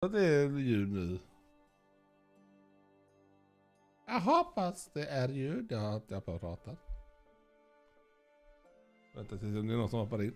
Det är ljud nu. Jag hoppas det är ljud. Jag pratar. Vänta tills det är någon som hoppar in.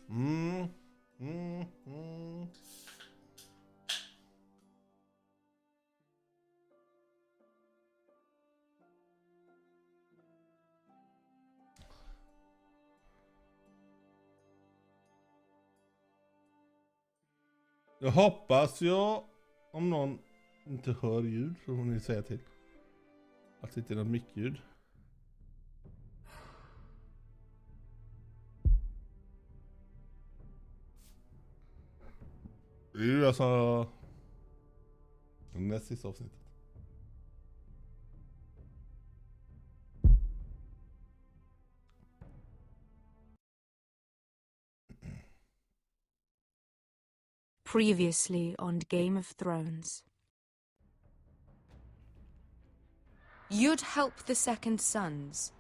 Mm. Jag hoppas om någon inte hör ljud så får ni säga till. Att det inte är något mickljud. Det är ju alltså näst sista avsnittet. Previously on Game of Thrones. You'd help the Second Sons.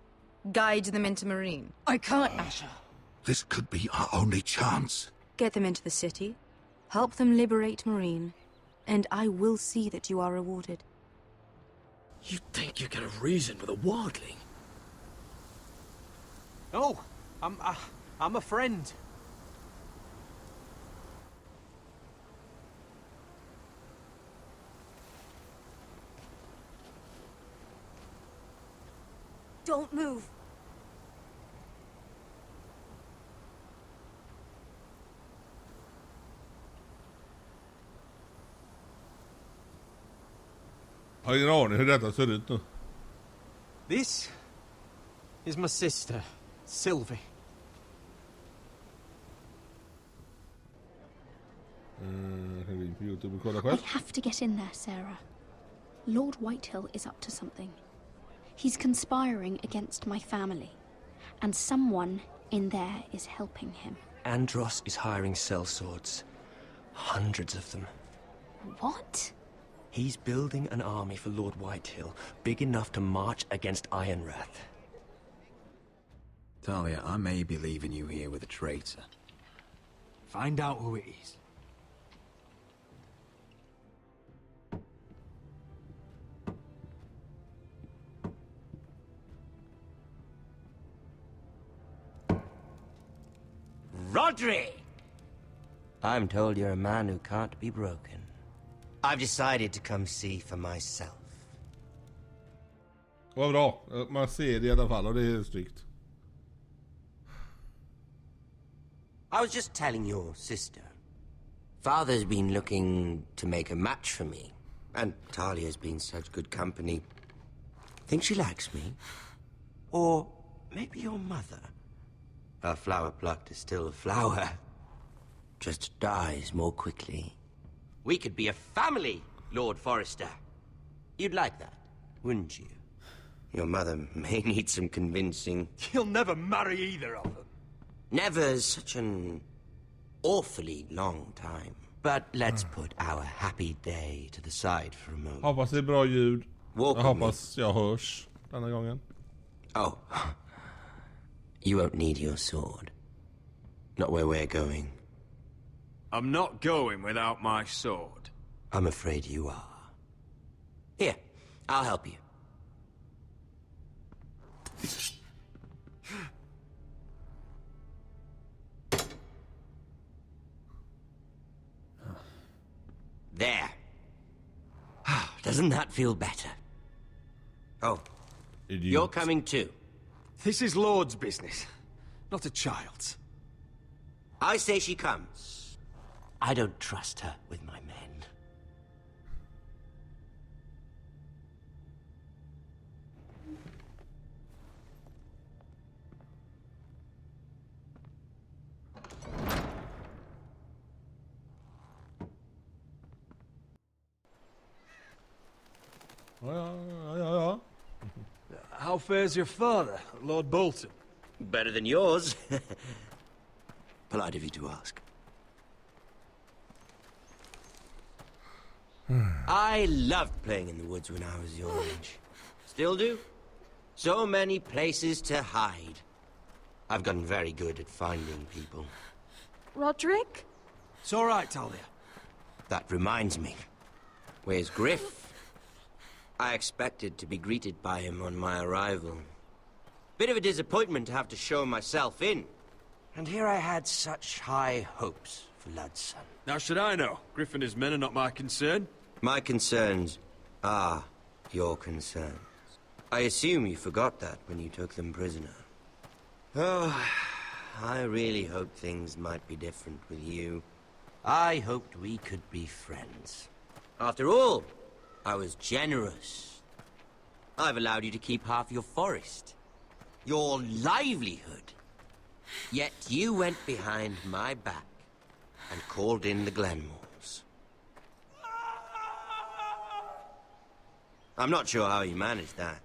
Guide them into Marine. I can't, Asher. This could be our only chance. Get them into the city. Help them liberate Marine. And I will see that you are rewarded. You think you can reason with a wildling? No, I'm a friend. Don't move. Jag har ingen aning hur detta ser ut nu. This is my sister, Sylvie. I have to get in there, Sarah. Lord Whitehill is up to something. He's conspiring against my family, and someone in there is helping him. Andros is hiring sellswords. Hundreds of them. What? He's building an army for Lord Whitehill, big enough to march against Ironrath. Talia, I may be leaving you here with a traitor. Find out who it is. Rodri! I'm told you're a man who can't be broken. I've decided to come see for myself. Vad bra. Man ser det i alla fall och det är snyggt. I was just telling your sister. Father's been looking to make a match for me. And Talia's been such good company. Think she likes me? Or maybe your mother? A flower plucked is still a flower. Just dies more quickly. We could be a family, Lord Forrester. You'd like that, wouldn't you? Your mother may need some convincing. You'll never marry either of them. Never's such an awfully long time. But let's put our happy day to the side for a moment. Hoppas det är bra ljud. Walk Jag with me. hoppas jag hörs denna gången. Oh. You won't need your sword. Not where we're going. I'm not going without my sword. I'm afraid you are. Here, I'll help you. There. Doesn't that feel better? Oh, Idiot. you're coming too. This is Lord's business, not a child's. I say she comes. I don't trust her with my men. How fares your father, Lord Bolton? Better than yours. Polite of you to ask. I loved playing in the woods when I was your age. Still do. So many places to hide. I've gotten very good at finding people. Roderick? It's all right, Talia. That reminds me. Where's Griff? I expected to be greeted by him on my arrival. Bit of a disappointment to have to show myself in. And here I had such high hopes for Lud's son. Now should I know? Griff and his men are not my concern. My concerns are your concerns. I assume you forgot that when you took them prisoner. Oh, I really hoped things might be different with you. I hoped we could be friends. After all, I was generous. I've allowed you to keep half your forest. Your livelihood. Yet you went behind my back and called in the Glenmores. I'm not sure how you managed that.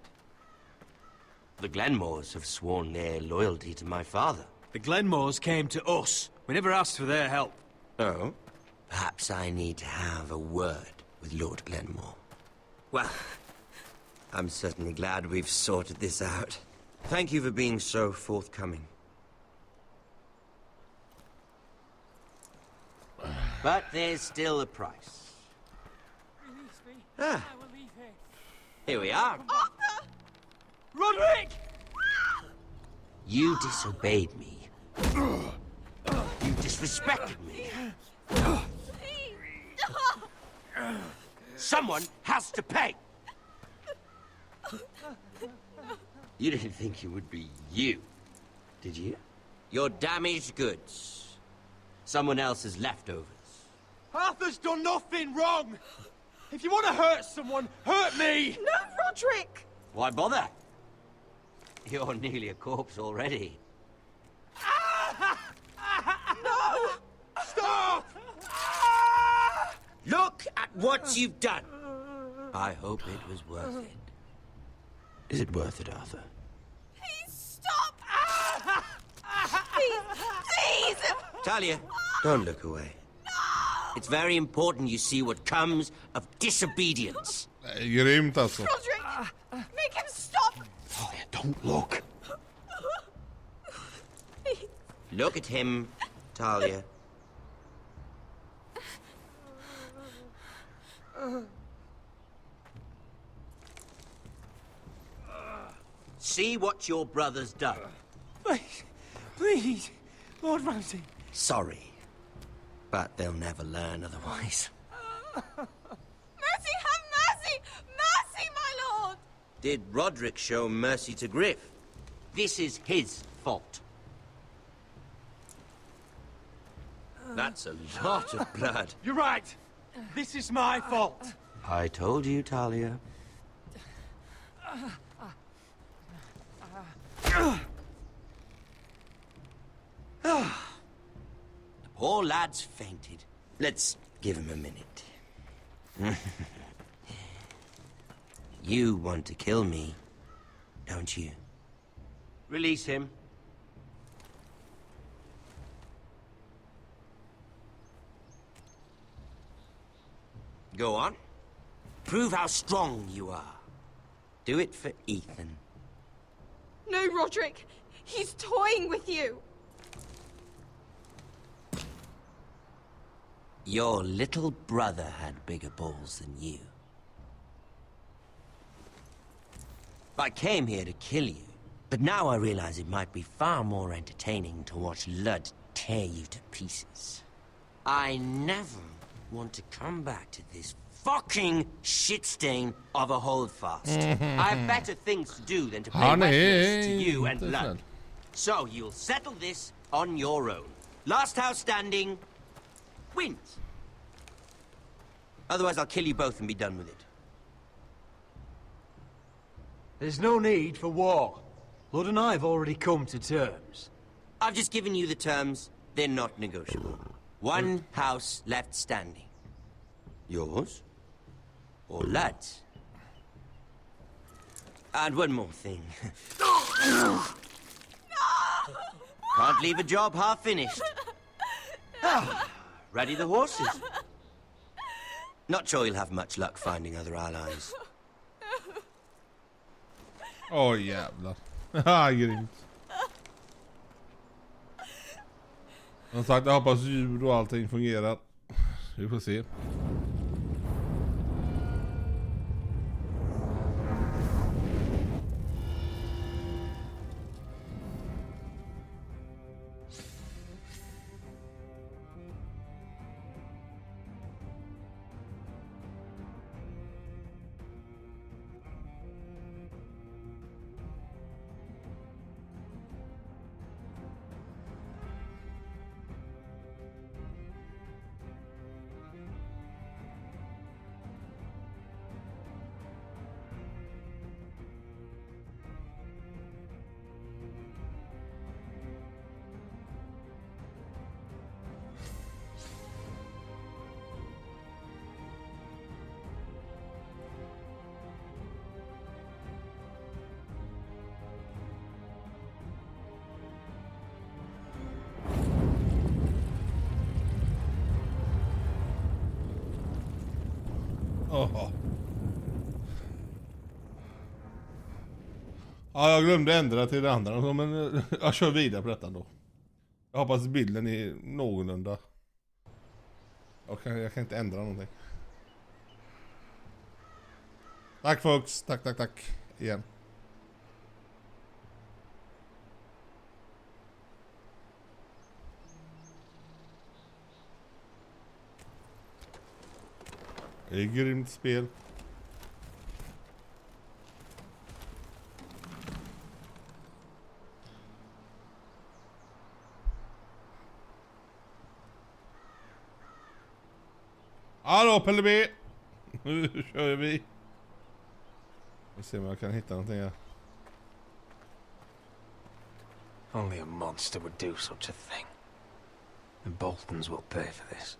The Glenmores have sworn their loyalty to my father. The Glenmores came to us. We never asked for their help. Oh? Perhaps I need to have a word with Lord Glenmore. Well, I'm certainly glad we've sorted this out. Thank you for being so forthcoming. But there's still a price. Ah. Here we are. Arthur! Roderick! You disobeyed me. You disrespected me. Someone has to pay. You didn't think it would be you, did you? Your damaged goods. Someone else's leftovers. Arthur's done nothing wrong! If you want to hurt someone, hurt me! No, Roderick! Why bother? You're nearly a corpse already. No! Stop! Look at what you've done. I hope it was worth it. Is it worth it, Arthur? Please stop! Please! Please! Talia, don't look away. It's very important you see what comes of disobedience. Grymt alltså. Roderick! Make him stop! Talia, don't look. Look at him, Talia. See what your brother's done. Please, please, Lord Ramsay. Sorry, but they'll never learn otherwise. Mercy, have mercy! Mercy, my lord! Did Roderick show mercy to Griff? This is his fault. That's a lot of blood. You're right. This is my fault. I told you, Talia. The poor lad's fainted. Let's give him a minute. You want to kill me, don't you? Release him. Go on. Prove how strong you are. Do it for Ethan. No, Roderick! He's toying with you! Your little brother had bigger balls than you. I came here to kill you, but now I realize it might be far more entertaining to watch Lud tear you to pieces. I never want to come back to this fucking shit stain of a holdfast. I have better things to do than to play witness to you and Lud. So you'll settle this on your own. Last house standing wins. Otherwise I'll kill you both and be done with it. There's no need for war. Lord and I have already come to terms. I've just given you the terms. They're not negotiable. One house left standing. Yours or Lud's? And one more thing. Can't leave a job half finished. Ready the horses. Not sure you'll have much luck finding other allies. Åh jävlar. Haha, grymt. Som sagt, jag hoppas ljud och allting fungerar. Vi får se. Åh. Ja, jag glömde ändra till det andra, men jag kör vidare på detta då. Jag hoppas bilden är någorlunda. Jag kan inte ändra någonting. Tack folks, tack igen. Det är ett grymt spel. Hallå Pelle B! Nu kör vi. Vi ser om jag kan hitta någonting här. Only a monster would do such a thing. The Boltons will pay for this.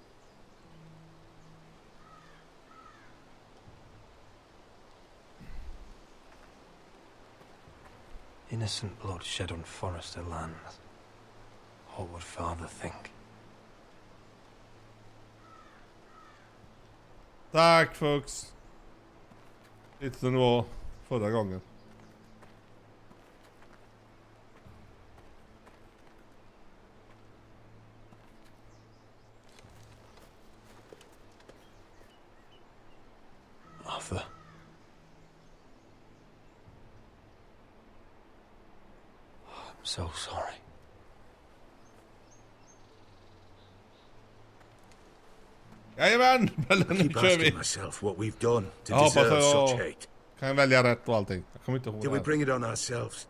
Innocent blood shed on Forrester lands. What would father think? Tack folks. Lite som det var förra gången. Arthur. I'm so sorry. Jajamän! I keep Nu kör vi. asking myself what we've done to Jag hoppas deserve such jag hate. kan välja rätt och allting. Jag kommer inte ihåg Did det we här. bring it on ourselves?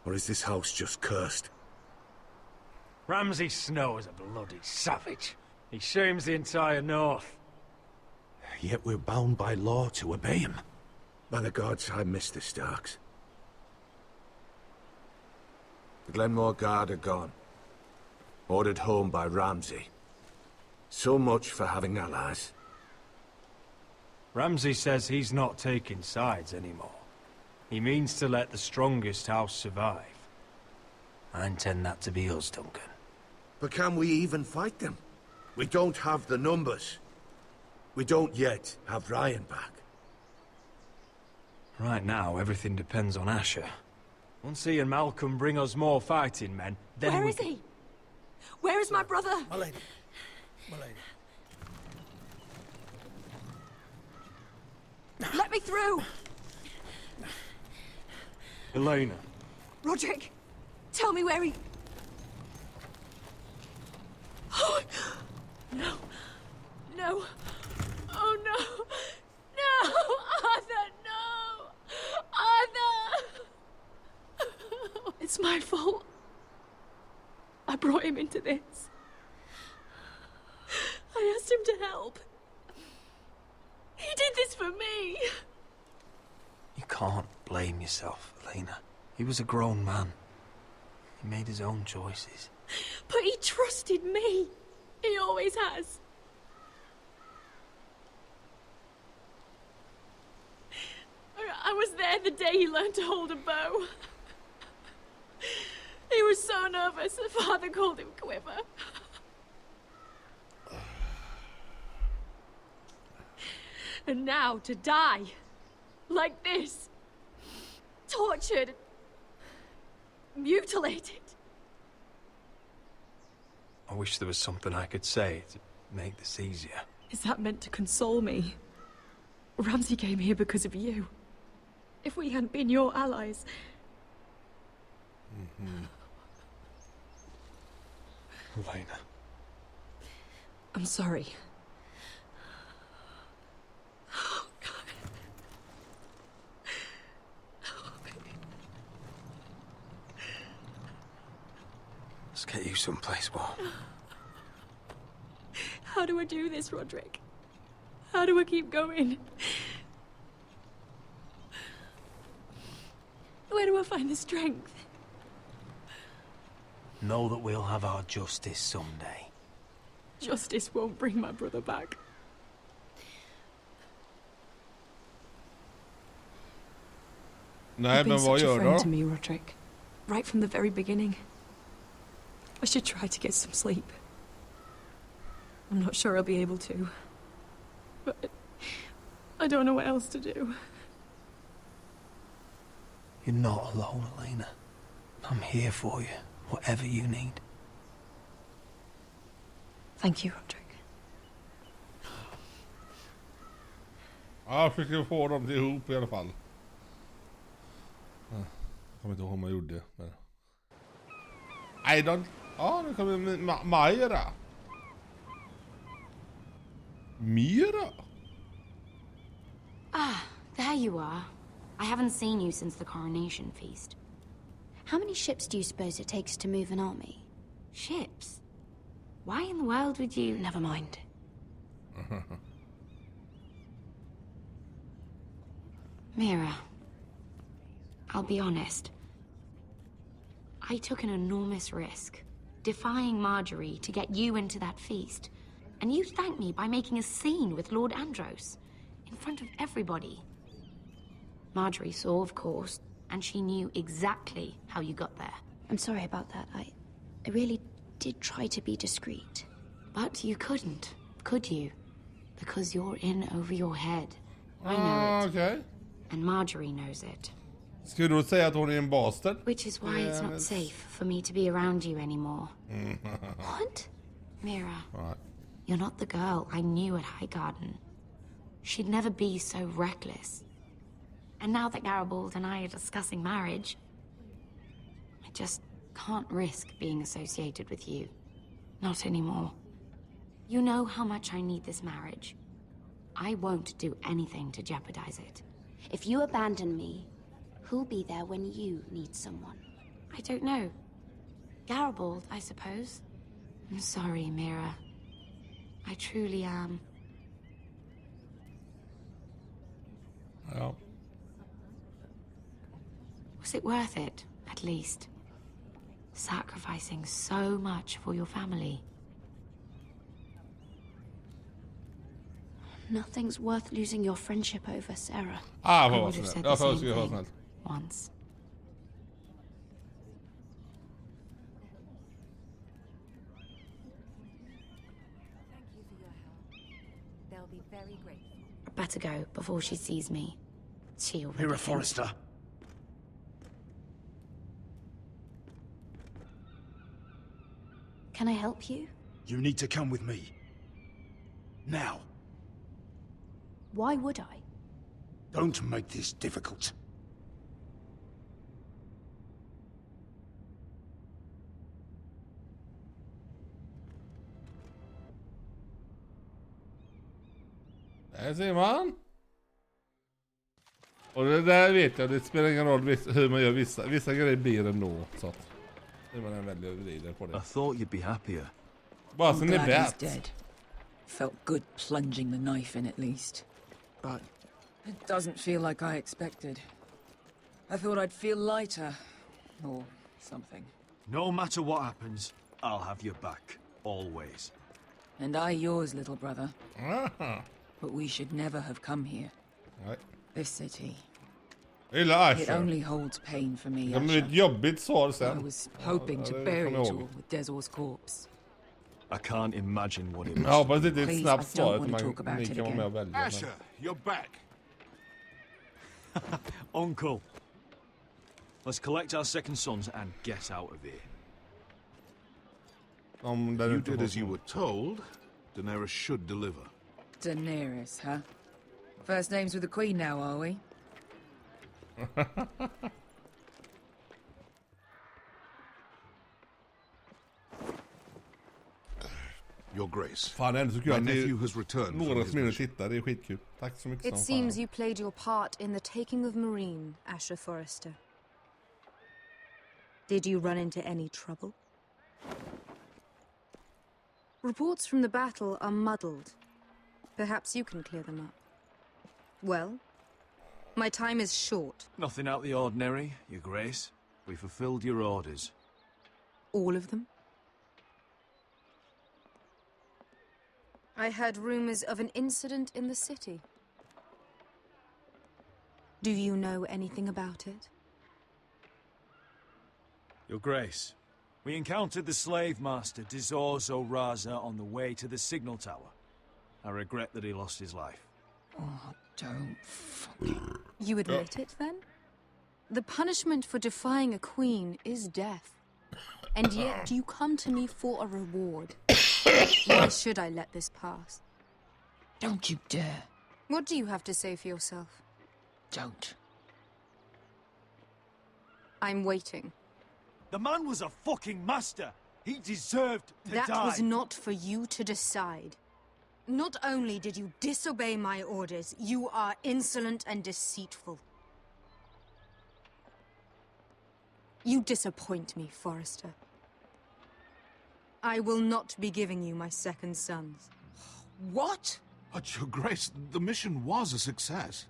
Or is this house just cursed? Ramsay Snow is a bloody savage. He shames the entire north. Yet we're bound by law to obey him. By the gods, I miss the Starks. The Glenmore Guard are gone. Ordered home by Ramsay. So much for having allies. Ramsay says he's not taking sides anymore. He means to let the strongest house survive. I intend that to be us, Duncan. But can we even fight them? We don't have the numbers. We don't yet have Ryan back. Right now, everything depends on Asher. Once he and Malcolm bring us more fighting men, then Where we is he? Where is my brother? My lady. My lady. Let me through! Elena. Roderick, tell me where he... Oh, no. No. Oh, no. No! Arthur, no! Arthur! It's my fault. I brought him into this. I asked him to help. He did this for me. You can't blame yourself, Elena. He was a grown man. He made his own choices. But he trusted me. He always has. I was there the day he learned to hold a bow. He was so nervous, the father called him Quiver. And now to die. Like this. Tortured. Mutilated. I wish there was something I could say to make this easier. Is that meant to console me? Ramsay came here because of you. If we hadn't been your allies... Elena. I'm sorry. Oh, God. Oh, baby. Let's get you someplace warm. How do I do this, Roderick? How do I keep going? Where do I find the strength? Know that we'll have our justice someday. Justice won't bring my brother back. Nej, You've been men vad such a gör friend du? to me, Roderick. Right from the very beginning. I should try to get some sleep. I'm not sure I'll be able to. But I don't know what else to do. You're not alone, Elena. I'm here for you, whatever you need. Thank you, Roderick. Ja, jag försöker få dem till ihop i alla fall. Jag kommer inte ihåg hur man gjorde. Men... I don't... Ja, nu kommer Majra. Mira? Ah, there you are. I haven't seen you since the coronation feast. How many ships do you suppose it takes to move an army? Ships? Why in the world would you... Never mind. Mira, I'll be honest. I took an enormous risk, defying Marjorie to get you into that feast. And you thanked me by making a scene with Lord Andros, in front of everybody. Marjorie saw, of course, and she knew exactly how you got there. I'm sorry about that. I really did try to be discreet. But you couldn't, could you? Because you're in over your head. I know it. Okay. And Marjorie knows it. Skulle du säga att hon är en bastard? Which is why it's not safe for me to be around you anymore. What? Mira, Right. you're not the girl I knew at Highgarden. She'd never be so reckless. And now that Garibald and I are discussing marriage, I just can't risk being associated with you. Not anymore. You know how much I need this marriage. I won't do anything to jeopardize it. If you abandon me, who'll be there when you need someone? I don't know. Garibald, I suppose. I'm sorry, Mira. I truly am. Ja. Was it worth it, at least? Sacrificing so much for your family. Nothing's worth losing your friendship over, Sarah. Ah, I vad would have snällt. said Jag the same försöker vara thing snäll. once. They'll be very grateful. I'd better go before she sees me. She already Mira thinks- Forrester. Can I help you? You need to come with me. Now. Why would I? Don't make this difficult. Där ser man. Och det där vet jag, det spelar ingen roll hur man gör vissa grejer blir ändå. Så att hur man än väljer och vrider på det. I thought you'd be happier. Bara så ni Glad he's vet. dead. Felt good plunging the knife in at least. But it doesn't feel like I expected. I thought I'd feel lighter. Or something. No matter what happens, I'll have your back. Always. And I yours, little brother. Aha. But we should never have come here. Nej. This city. Jag gillar It Asher. only holds pain for me, Det kommer bli ett Asher. jobbigt svar I sen. was hoping to det bury kommer jag it ihåg. all with Desor's corpse. I can't imagine what it Jag must hoppas det be. är ett Please, snabbt I don't svar. want to talk Att about ni it kan vara med och again. välja. Asher, you're back. Uncle. Let's collect our second sons and get out of here. Om det You inte did får as you were told. Daenerys should deliver. Daenerys, huh? First names with the Queen now, are we? Your Grace. Fan, ändå så kul My att det nephew är has returned from några his som är och mission. tittar. Det är skitkul. Tack så mycket It som seems fan. you played your part in the taking of Marine, Asher Forrester. Did you run into any trouble? Reports from the battle are muddled. Perhaps you can clear them up. Well, my time is short. Nothing out of the ordinary, Your Grace. We fulfilled your orders. All of them? I heard rumors of an incident in the city. Do you know anything about it? Your Grace, we encountered the slave master Dizorzo Raza on the way to the signal tower. I regret that he lost his life. Oh, don't fucking... You admit it, then? The punishment for defying a queen is death. And yet you come to me for a reward. Why should I let this pass? Don't you dare. What do you have to say for yourself? Don't. I'm waiting. The man was a fucking master. He deserved to die. That was not for you to decide. Not only did you disobey my orders, you are insolent and deceitful. You disappoint me, Forrester. I will not be giving you my second sons. What? But, Your Grace, the mission was a success.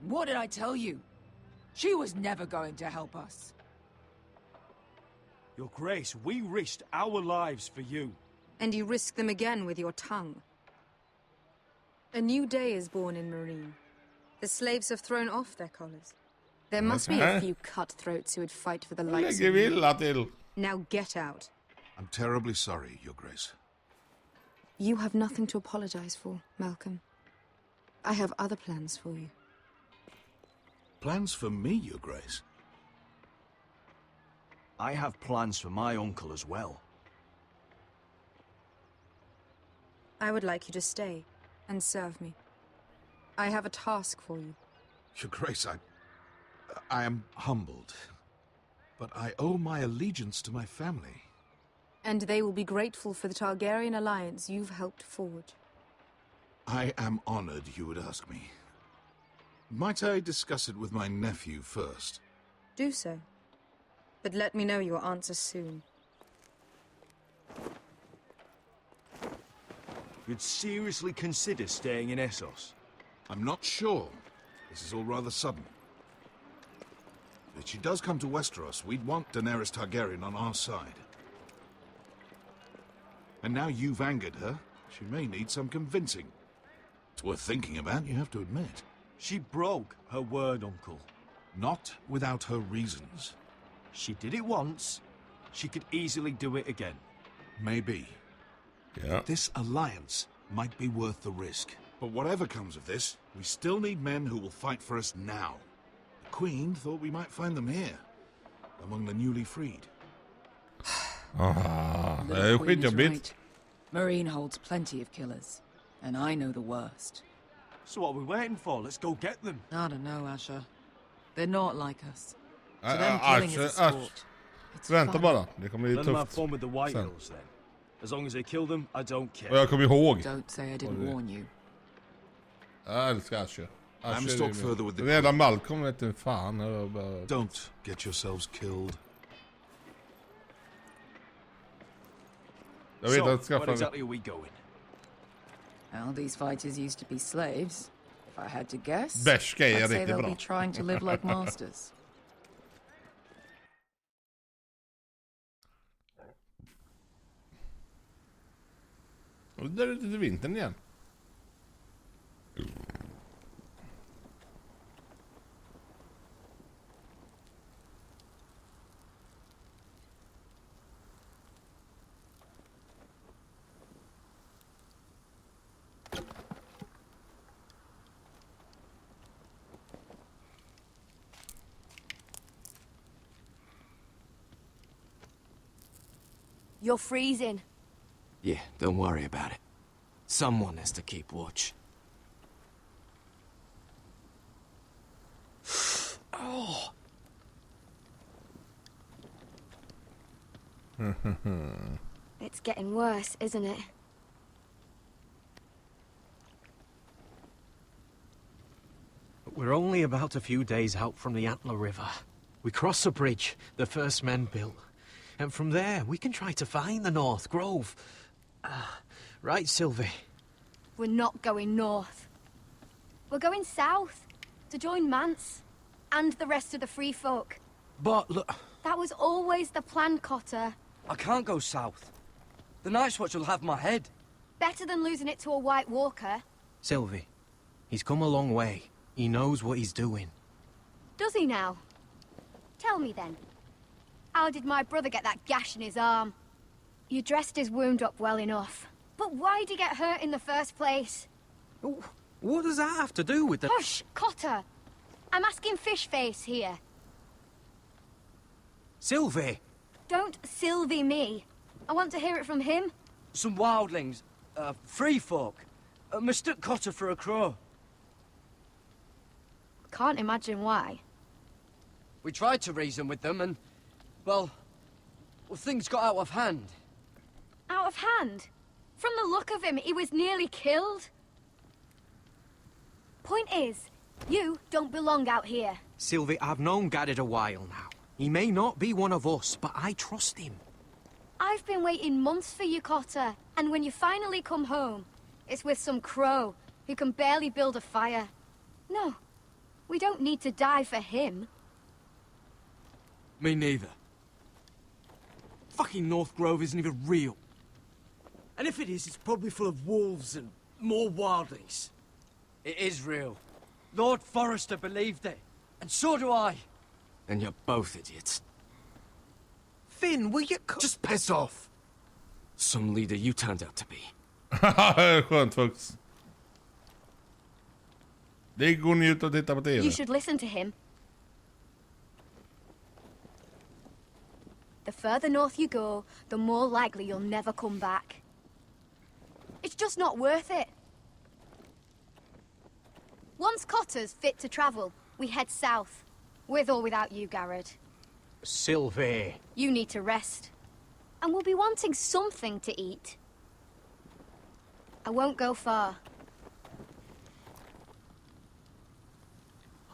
What did I tell you? She was never going to help us. Your Grace, we risked our lives for you. And you risk them again with your tongue. A new day is born in Marine. The slaves have thrown off their collars. There must be a few cutthroats who would fight for the likes of Lägger vi you. illa till. Now get out. I'm terribly sorry, Your Grace. You have nothing to apologize for, Malcolm. I have other plans for you. Plans for me, Your Grace? I have plans for my uncle as well. I would like you to stay and serve me. I have a task for you. Your Grace, I am humbled. But I owe my allegiance to my family. And they will be grateful for the Targaryen alliance you've helped forge. I am honored you would ask me. Might I discuss it with my nephew first? Do so. But let me know your answer soon. You'd seriously consider staying in Essos? I'm not sure. This is all rather sudden. If she does come to Westeros, we'd want Daenerys Targaryen on our side. And now you've angered her, she may need some convincing. It's worth thinking about, you have to admit. She broke her word, Uncle. Not without her reasons. She did it once. She could easily do it again. Maybe. Yeah. This alliance might be worth the risk. But whatever comes of this, we still need men who will fight for us now. The Queen thought we might find them here, among the newly freed. Det är The Queen is skitjobbigt. right. Marine holds plenty of killers, and I know the worst. So what are we waiting for? Let's go get them. I don't know, Asher. They're not like us. To them, killing is a sport. It's Vänta fun. bara. Det kommer bli Let them have tufft. fun with the White Sen. Hills then. As long as they kill them, I don't care. Och jag kommer ihåg. Don't say I didn't warn you. Jag älskar Asher. I'm stuck further with the Den jävla Malcolm vet du fan. Don't get yourselves killed. Jag vet So, att skaffa... where exactly are we going? Well, these fighters used to be slaves. If I had to guess, Bärska är I'd say riktigt they'll bra. be trying to live like masters. Och där är det till vintern igen. You're freezing. Yeah, don't worry about it. Someone has to keep watch. Oh. It's getting worse, isn't it? We're only about a few days out from the Antler River. We cross a bridge the first men built. And from there, we can try to find the North Grove. Right, Sylvie? We're not going north. We're going south, to join Mance, and the rest of the Free Folk. But look... That was always the plan, Cotter. I can't go south. The Night's Watch will have my head. Better than losing it to a White Walker. Sylvie, he's come a long way. He knows what he's doing. Does he now? Tell me then. How did my brother get that gash in his arm? You dressed his wound up well enough. But why'd he get hurt in the first place? What does that have to do with the... Hush, Cotter! I'm asking Fishface here. Sylvie! Don't Sylvie me. I want to hear it from him. Some wildlings, free folk, mistook Cotter for a crow. Can't imagine why. We tried to reason with them and, well, things got out of hand. Out of hand? From the look of him, he was nearly killed. Point is, you don't belong out here. Sylvie, I've known Garrett a while now. He may not be one of us, but I trust him. I've been waiting months for you, Cotter. And when you finally come home, it's with some crow who can barely build a fire. No, we don't need to die for him. Me neither. Fucking North Grove isn't even real. And if it is, it's probably full of wolves and more wildlings. It is real. Lord Forrester believed it. And so do I. And you're both idiots. Finn, will you... Just piss off! Some leader you turned out to be. Skönt folks. Det går njut att titta på TV. You should listen to him. The further north you go, the more likely you'll never come back. It's just not worth it. Once Cotter's fit to travel, we head south. With or without you, Garrett. Sylvie. You need to rest. And we'll be wanting something to eat. I won't go far.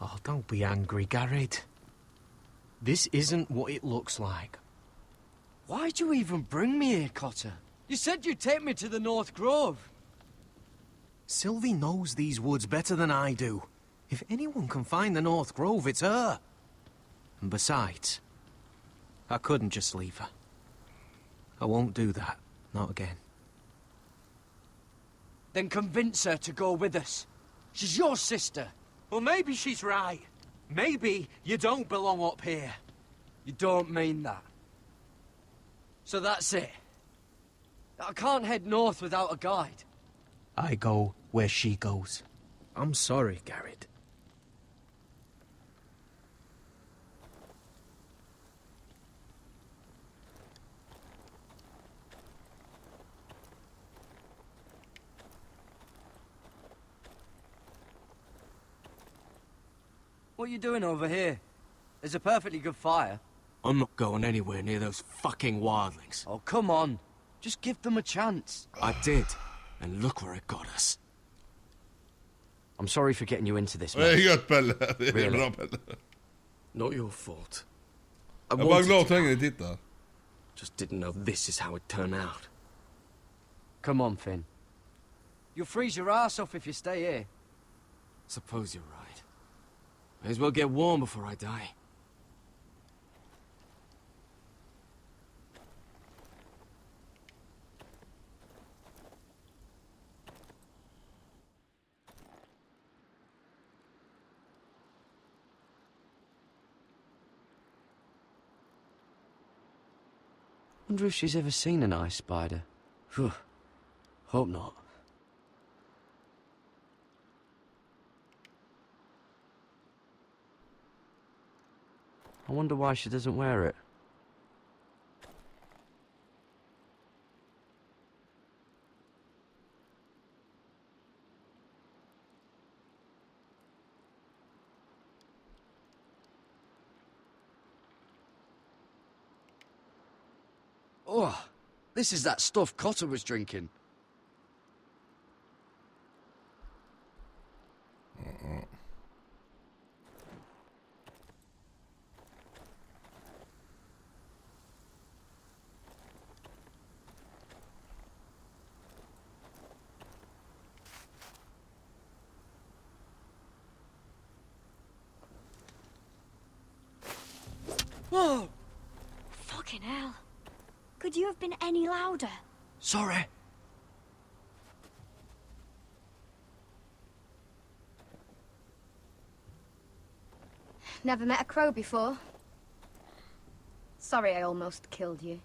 Oh, don't be angry, Garrett. This isn't what it looks like. Why'd you even bring me here, Cotter? You said you'd take me to the North Grove. Sylvie knows these woods better than I do. If anyone can find the North Grove, it's her. And besides, I couldn't just leave her. I won't do that. Not again. Then convince her to go with us. She's your sister. Well, maybe she's right. Maybe you don't belong up here. You don't mean that. So that's it. I can't head north without a guide. I go where she goes. I'm sorry, Garrett. What are you doing over here? There's a perfectly good fire. I'm not going anywhere near those fucking wildlings. Oh, come on. Just give them a chance. I did, and look where it got us. I'm sorry for getting you into this, Det är mate. gött, Pelle. Det är Really? bra, Pelle. Not your fault. Jag är bara glad att ni tittar. Just didn't know this is how it turned out. Come on, Finn. You'll freeze your ass off if you stay here. Suppose you're right. May as well get warm before I die. Wonder if she's ever seen an ice spider. Phew. Hope not. I wonder why she doesn't wear it. Oh, this is that stuff Cotter was drinking. Whoa! Fucking hell. Could you have been any louder? Sorry. Never met a crow before. Sorry I almost killed you.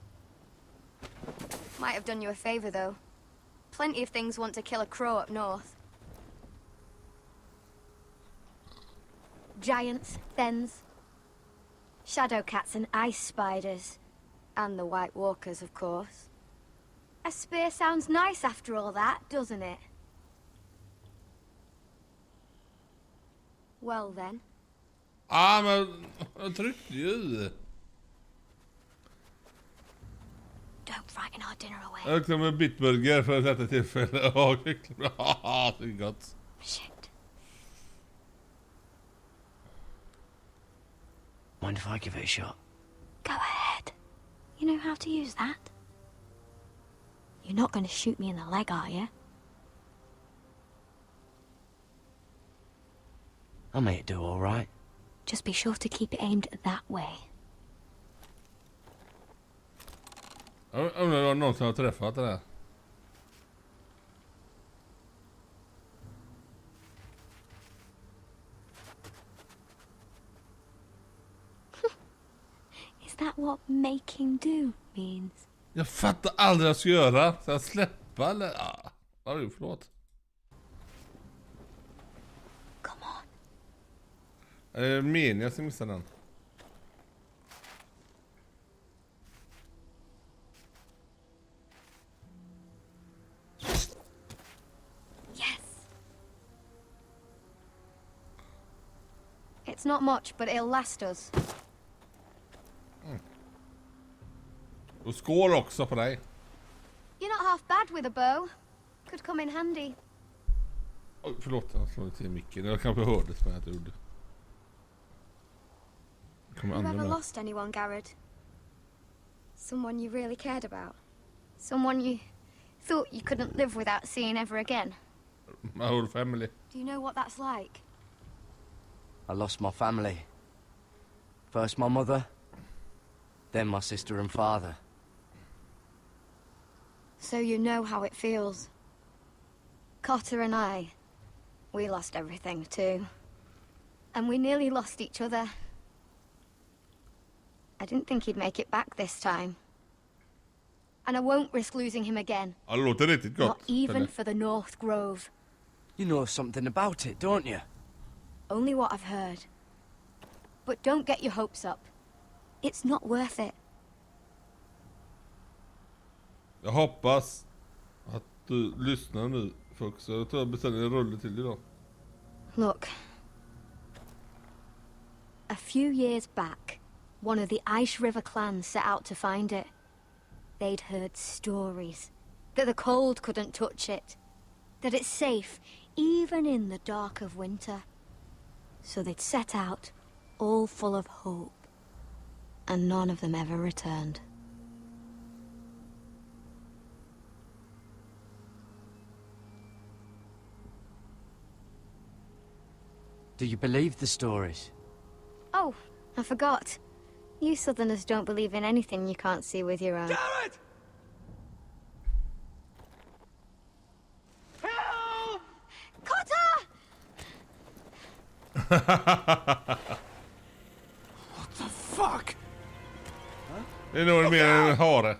Might have done you a favor, though. Plenty of things want to kill a crow up north. Giants, thens, shadow cats and ice spiders. And the White Walkers, of course. A spear sounds nice after all that, doesn't it? Well then. Men jag tryckte ju. Don't frighten our dinner away. Jag öppnade med bitburger för detta tillfälle. Ja, kyckling. Haha, det är gott. Shit. Mind if I give it a shot? Go ahead. You know how to use that? You're not going to shoot me in the leg, are you? I may do all right. Just be sure to keep it aimed that way. Jag undrar om det var någon som har träffat det där. Is that what making do means? Jag fattar aldrig vad jag ska göra. Ska jag släppa eller? Ja, förlåt. Come on. Meningen jag ska missa den. Yes. It's not much, but it'll last us. Och skål också på dig. You're not half bad with a bow. Could come in handy. Oj, förlåt, jag slog till micken. Jag kanske hörde som jag gjorde. Have you ever lost anyone, Garrod? Someone you really cared about? Someone you thought you couldn't live without seeing ever again? My whole family. Do you know what that's like? I lost my family. First my mother, then my sister and father. So you know how it feels. Cotter and we lost everything too. And we nearly lost each other. I didn't think he'd make it back this time. And I won't risk losing him again. Ja, det låter riktigt gott. Not even for the North Grove. You know something about it, don't you? Only what I've heard. But don't get your hopes up. It's not worth it. Jag hoppas att du lyssnar nu, folk. Så jag tror jag beställer en rulle till idag. Look. A few years back, one of the Ice River clans set out to find it. They'd heard stories. That the cold couldn't touch it. That it's safe, even in the dark of winter. So they'd set out, all full of hope. And none of them ever returned. Do you believe the stories? Oh, I forgot. You Southerners don't believe in anything you can't see with your own. Garrett! Help! Cotter! What the fuck? Det är nog mer än en hare.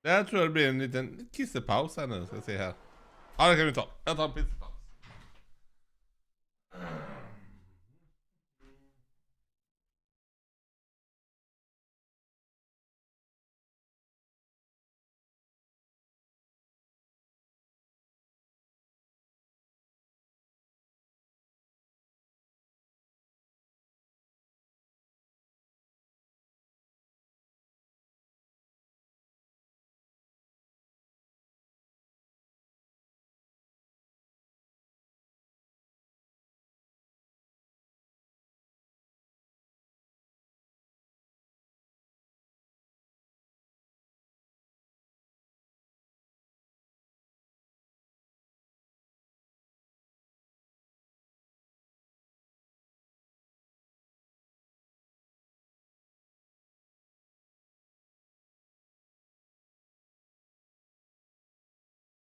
Det här tror jag blir en liten kissepaus här nu, ska jag se här. Ja, det kan vi ta. Jag tar en pizza.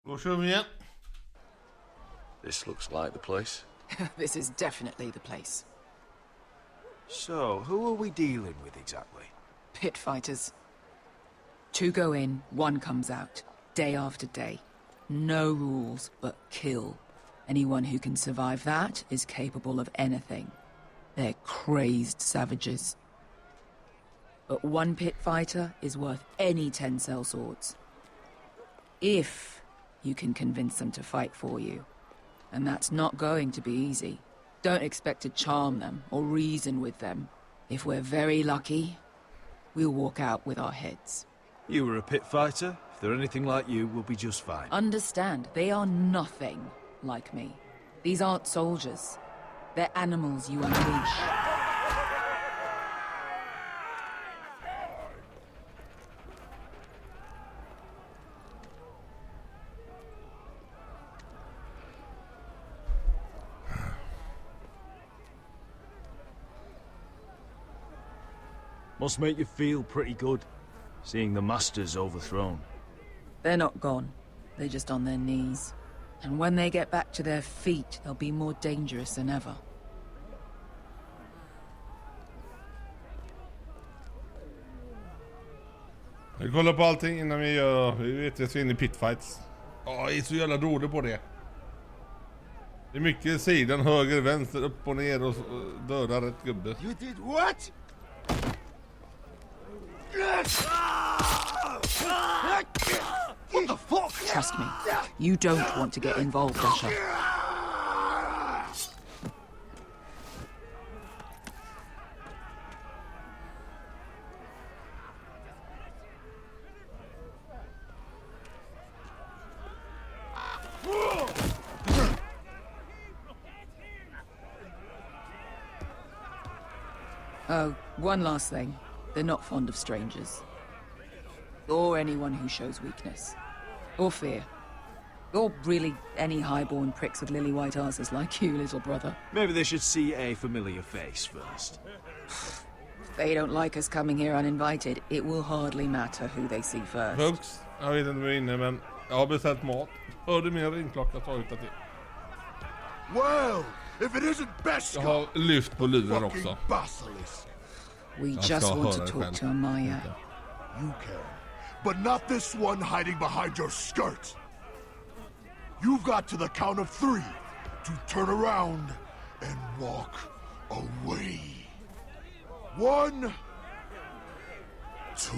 Då kör vi igen. This looks like the place. This is definitely the place. So, who are we dealing with exactly? Pit fighters. 2 go in, 1 comes out. Day after day. No rules, but kill. Anyone who can survive that is capable of anything. They're crazed savages. But 1 pit fighter is worth any 10 sellswords. If you can convince them to fight for you. And that's not going to be easy. Don't expect to charm them or reason with them. If we're very lucky, we'll walk out with our heads. You were a pit fighter. If they're anything like you, we'll be just fine. Understand, they are nothing like me. These aren't soldiers. They're animals you unleash. Must make you feel pretty good, seeing the Masters overthrown. They're not gone. They're just on their knees. And when they get back to their feet, they'll be more dangerous than ever. Vi kollar på allting innan vi gör... Vi vet att vi ska in i pitfights. Jag är så jävla dålig på det. Det är mycket sidan, höger, vänster, upp och ner och döda rätt gubbe. You did what? What the fuck? Trust me, you don't want to get involved, Usher. Oh, one last thing. They're not fond of strangers. Or anyone who shows weakness. Or fear. Or really any highborn pricks with lily-white asses like you, little brother. Maybe they should see a familiar face first. If they don't like us coming here uninvited, it will hardly matter who they see first. Folks, jag vet inte vad jag är inne, men jag har beställt mat. Hörde min ringklocka ta ut det till. Well, if it isn't best. Jag har lyft på luren också. We just want to talk to Amaya. You can, but not this one hiding behind your skirt. You've got to the count of 3 to turn around and walk away. 1, 2.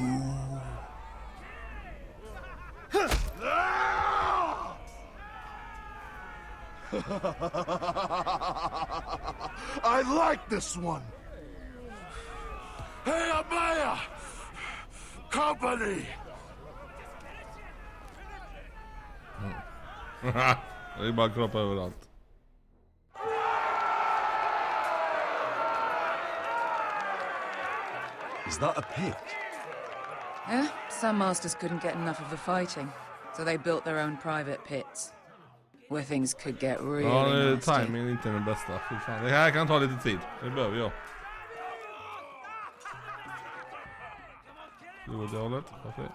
I like this one. Hey, Amaya! Company! Det är bara kroppar överallt. Is that a pit? Yeah, some masters couldn't get enough of the fighting, so they built their own private pits. Where things could get really nasty. Timingen är inte den bästa. Det här kan ta lite tid. Det behöver jag. Det var dåligt. Varför?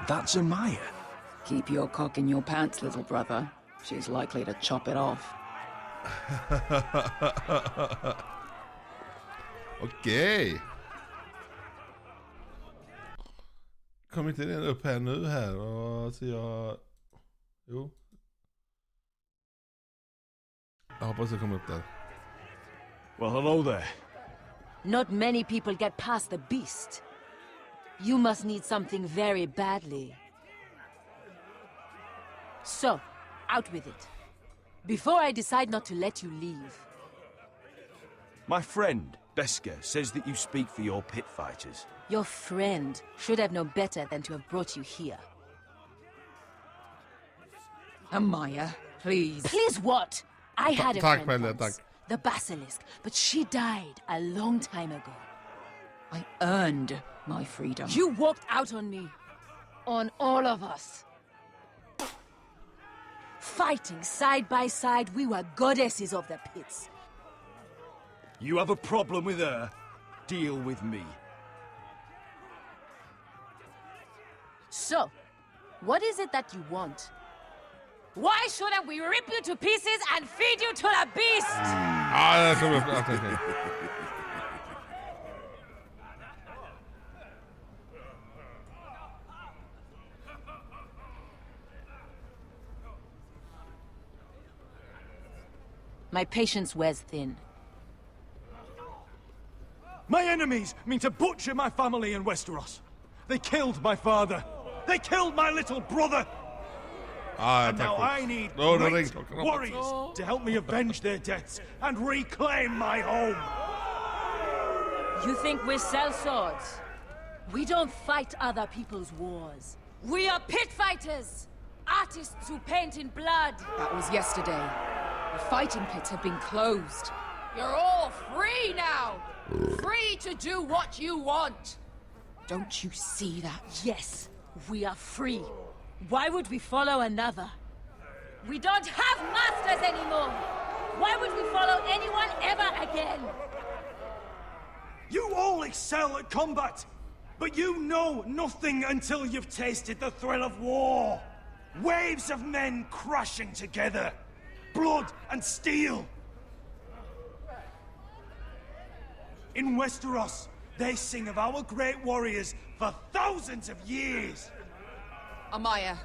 That's Amaya. Keep your cock in your pants, little brother. She's likely to chop it off. Okej. Kommer inte den upp här nu här och så jag... Jo. Jag hoppas det kommer upp där. Well, hello there. Not many people get past the beast. You must need something very badly. So, out with it. Before I decide not to let you leave. My friend Besker says that you speak for your pit fighters. Your friend should have known better than to have brought you here. Amaya, please. Please what? I had a Tack, friend Pelle, once, tack. the Basilisk, but she died a long time ago. I earned my freedom. You walked out on me. On all of us. Fighting side by side, we were goddesses of the pits. You have a problem with her? Deal with me. So, what is it that you want? Why shouldn't we rip you to pieces and feed you to the beast? Ja, det kommer jag att My patience wears thin. My enemies mean to butcher my family in Westeros. They killed my father. They killed my little brother. And now I need great warriors to help me avenge their deaths and reclaim my home. You think we sell swords? We don't fight other people's wars. We are pit fighters! Artists who paint in blood! That was yesterday. The fighting pits have been closed. You're all free now! Free to do what you want! Don't you see that? Yes, we are free. Why would we follow another? We don't have masters anymore! Why would we follow anyone ever again? You all excel at combat, but you know nothing until you've tasted the thrill of war. Waves of men crashing together. Blood and steel. In Westeros, they sing of our great warriors for thousands of years. Amaya,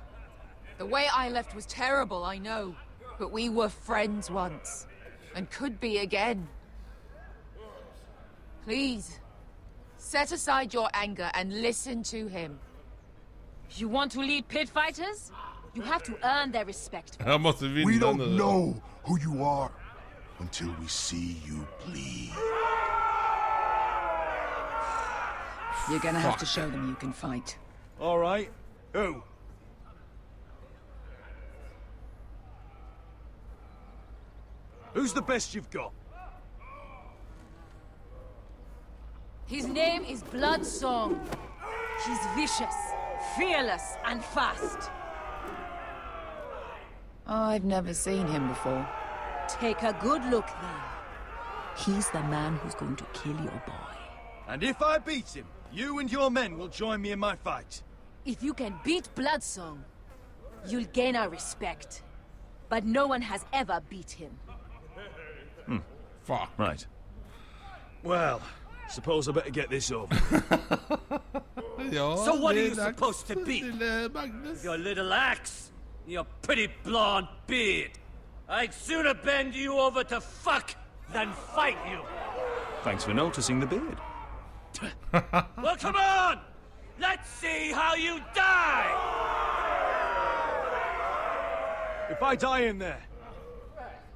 the way I left was terrible, I know. But we were friends once. And could be again. Please, set aside your anger and listen to him. You want to lead pit fighters? You have to earn their respect. We don't know who you are until we see you bleed. You're gonna have to show them you can fight. All right. Who? Who's the best you've got? His name is Bloodsong. He's vicious, fearless, and fast. I've never seen him before. Take a good look then. He's the man who's going to kill your boy. And if I beat him, you and your men will join me in my fight. If you can beat Bloodsong, you'll gain our respect. But no one has ever beat him. Fuck. Right. Well, suppose I better get this over. So what are you supposed to be? Your little axe? Your pretty blonde beard? I'd sooner bend you over to fuck than fight you. Thanks for noticing the beard. Well, come on! Let's see how you die! If I die in there...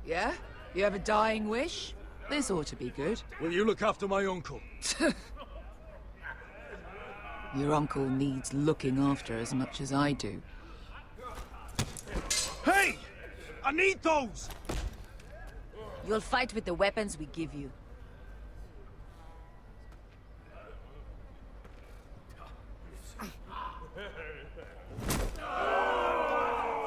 Yeah? You have a dying wish? This ought to be good. Will you look after my uncle? Your uncle needs looking after as much as I do. Hey! I need those! You'll fight with the weapons we give you.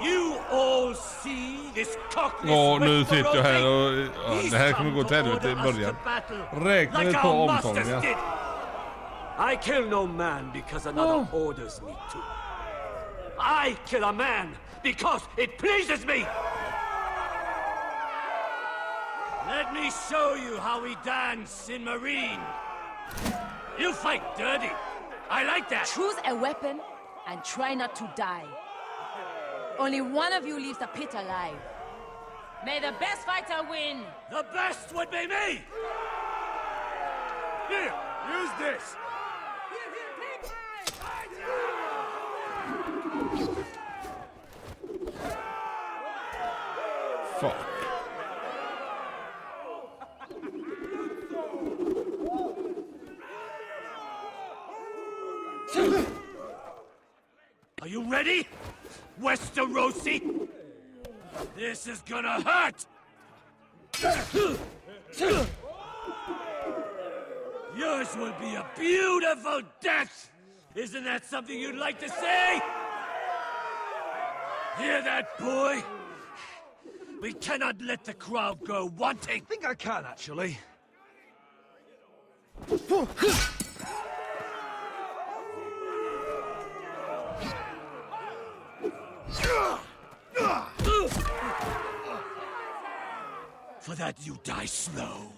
You all see this cockless Ja, nu sitter jag här och det här kommer gå till helvete i början. Räkna på omfången. I kill no man because another orders me to. I kill a man because it pleases me. Let me show you how we dance in Marine. You fight dirty. I like that. Choose a weapon and try not to die. Only one of you leaves the pit alive. May the best fighter win. The best would be me. Here, use this. Fuck. Westerosi? This is gonna hurt! Yours will be a beautiful death! Isn't that something you'd like to say? Hear that, boy? We cannot let the crowd go wanting. I think I can, actually. For that, you die slow.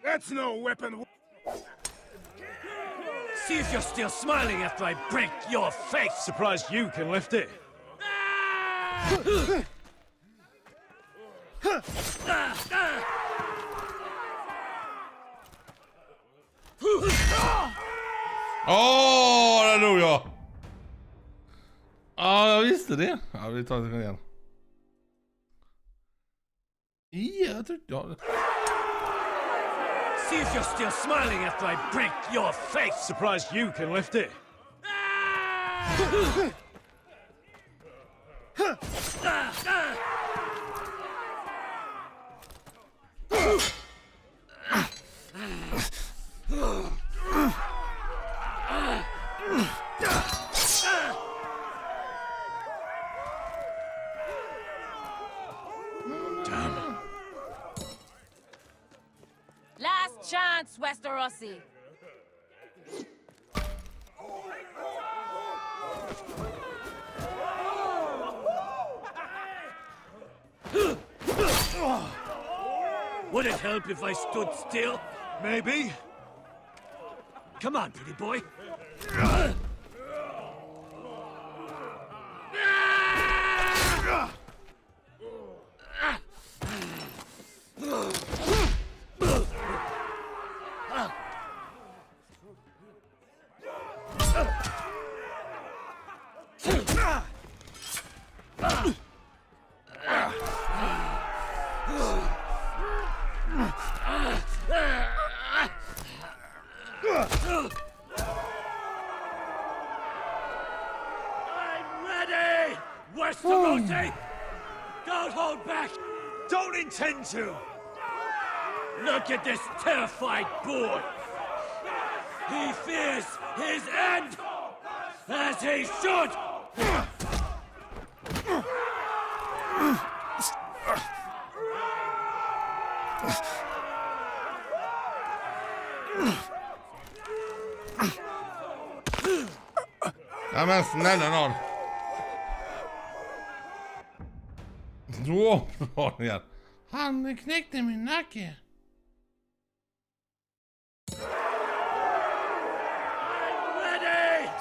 That's no weapon. See if you're still smiling after I break your face. Surprised you can lift it. Åh, det dog jag. Ja, jag visste det. Ja, vi tar det igen. Jag tyckte jag... See if you're still smiling after I break your face. Surprised you can lift it. Last chance, Westerosi. Would it help if I stood still? Maybe. Come on, pretty boy. Westerosi! Don't hold back! Don't intend to! Look at this terrified boy! He fears his end! As he should! Ja men snälla nån. Så bra igen. Han knäckte min nacke.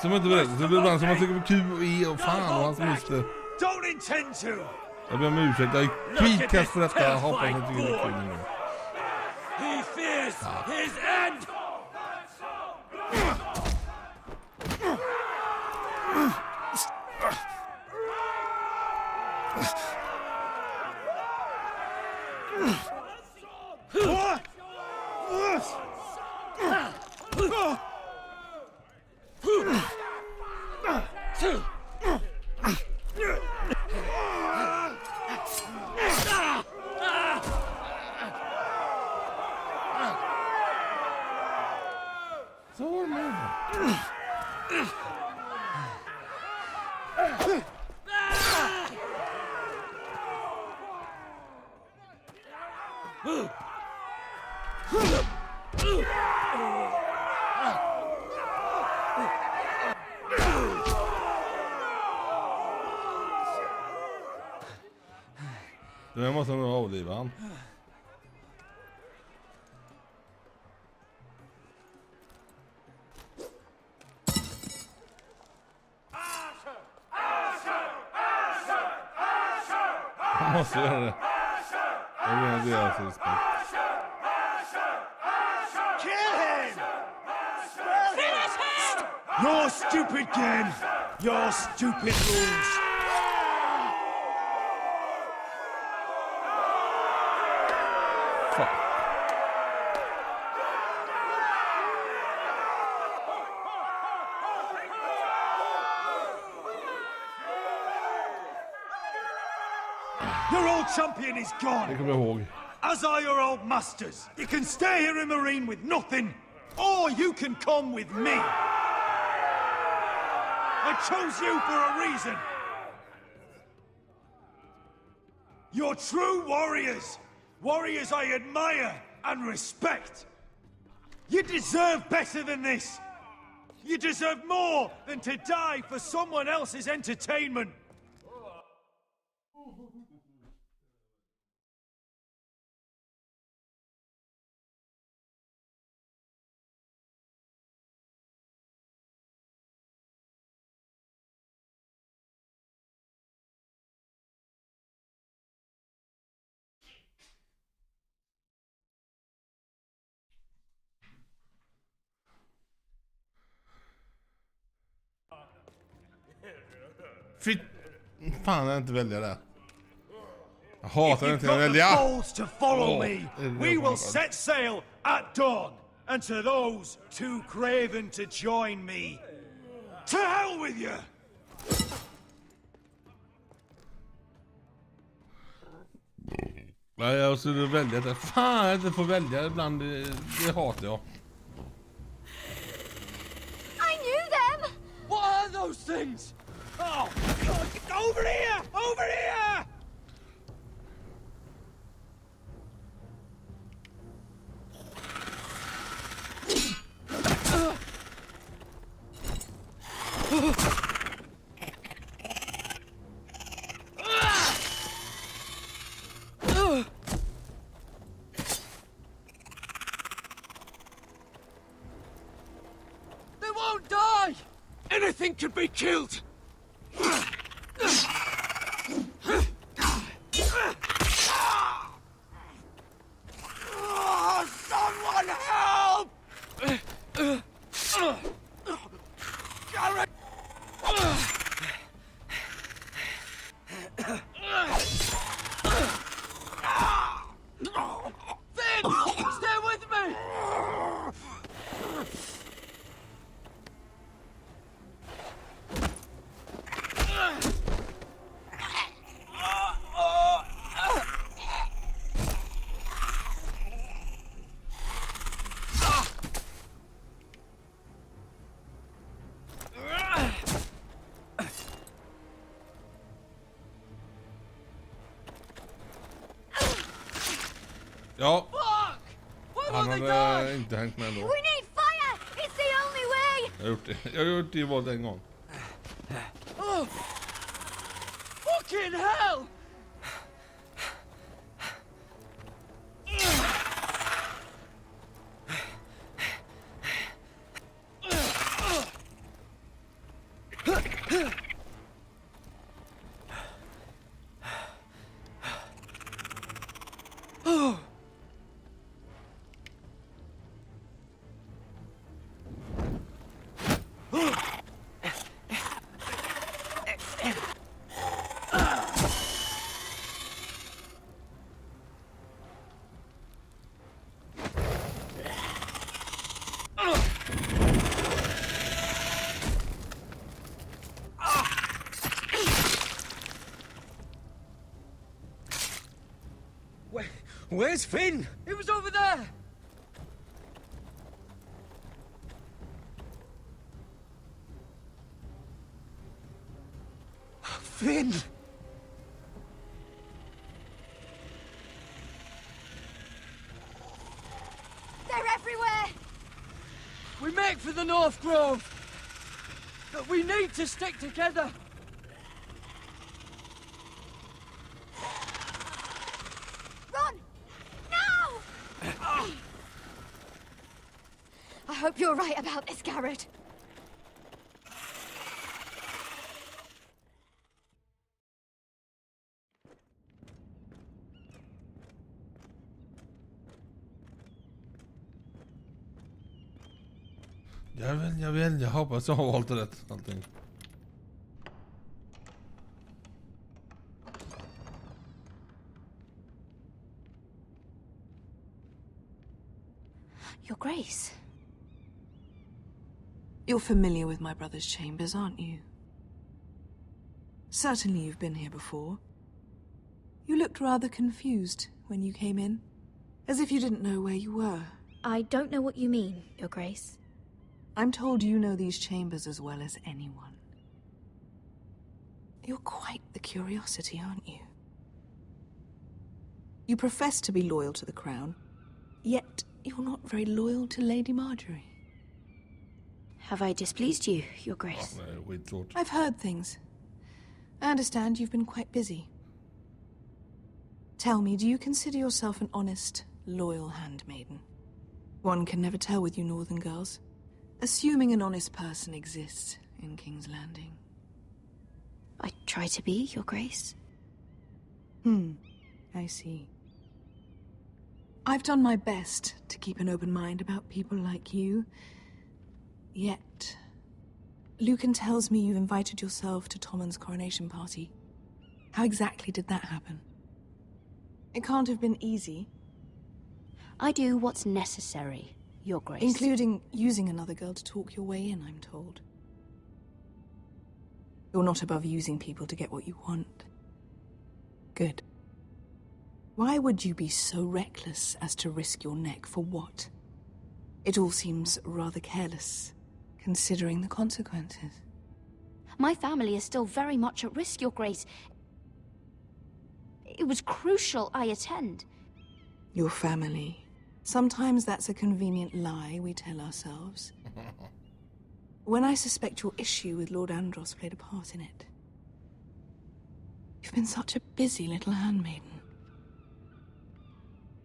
Som inte berättar. Det blir ibland som man tycker på Q och E och fan och hans muster. Don't intend to! Jag ber om ursäkt. Jag är skitkast för detta. Jag hoppas att jag tycker det är kul nu. He fears his end! Så nu. Du måste nog avliva han. Han måste göra det. Jag vill deras respekt. Kill him! Finish him! Your stupid game! Your stupid rules! Fuck. Your old champion is gone. Det kommer jag ihåg. As are your old masters. You can stay here in Marine with nothing, or you can come with me. I chose you for a reason. You're true warriors. Warriors I admire and respect. You deserve better than this. You deserve more than to die for someone else's entertainment. Fan, jag inte välja det. Jag hatar inte att välja. If you've got the balls to follow me, we will set sail at dawn. And to those too craven to join me, to hell with you! Nej, jag skulle välja det. Fan, jag inte får välja ibland. Det hatar jag. I knew them! What are those things? Oh, God, over here! Over here! They won't die! Anything can be killed! Oh, someone help! Garrett! Finn! Stay with me! Ja. Han hade inte hängt med ändå. We need fire! It's the only way! Jag har gjort det. Jag har gjort det i våld en gång. Oh. Fucking hell! Where's Finn? It was over there! Finn! They're everywhere! We make for the North Grove! But we need to stick together! Run! Now! I hope you're right about this, Garrett. Jag hoppas jag har valt rätt allting. Your Grace. You're familiar with my brother's chambers, aren't you? Certainly you've been here before. You looked rather confused when you came in, as if you didn't know where you were. I don't know what you mean, Your Grace. I'm told you know these chambers as well as anyone. You're quite the curiosity, aren't you? You profess to be loyal to the crown, yet you're not very loyal to Lady Marjorie. Have I displeased you, Your Grace? I've heard things. I understand you've been quite busy. Tell me, do you consider yourself an honest, loyal handmaiden? One can never tell with you northern girls. Assuming an honest person exists in King's Landing. I try to be, Your Grace. I see. I've done my best to keep an open mind about people like you. Yet, Lucan tells me you've invited yourself to Tommen's coronation party. How exactly did that happen? It can't have been easy. I do what's necessary, Your Grace. Including using another girl to talk your way in, I'm told. You're not above using people to get what you want. Good. Why would you be so reckless as to risk your neck for what? It all seems rather careless, considering the consequences. My family is still very much at risk, Your Grace. It was crucial I attend. Your family. Sometimes that's a convenient lie we tell ourselves. When I suspect your issue with Lord Andros played a part in it. You've been such a busy little handmaiden.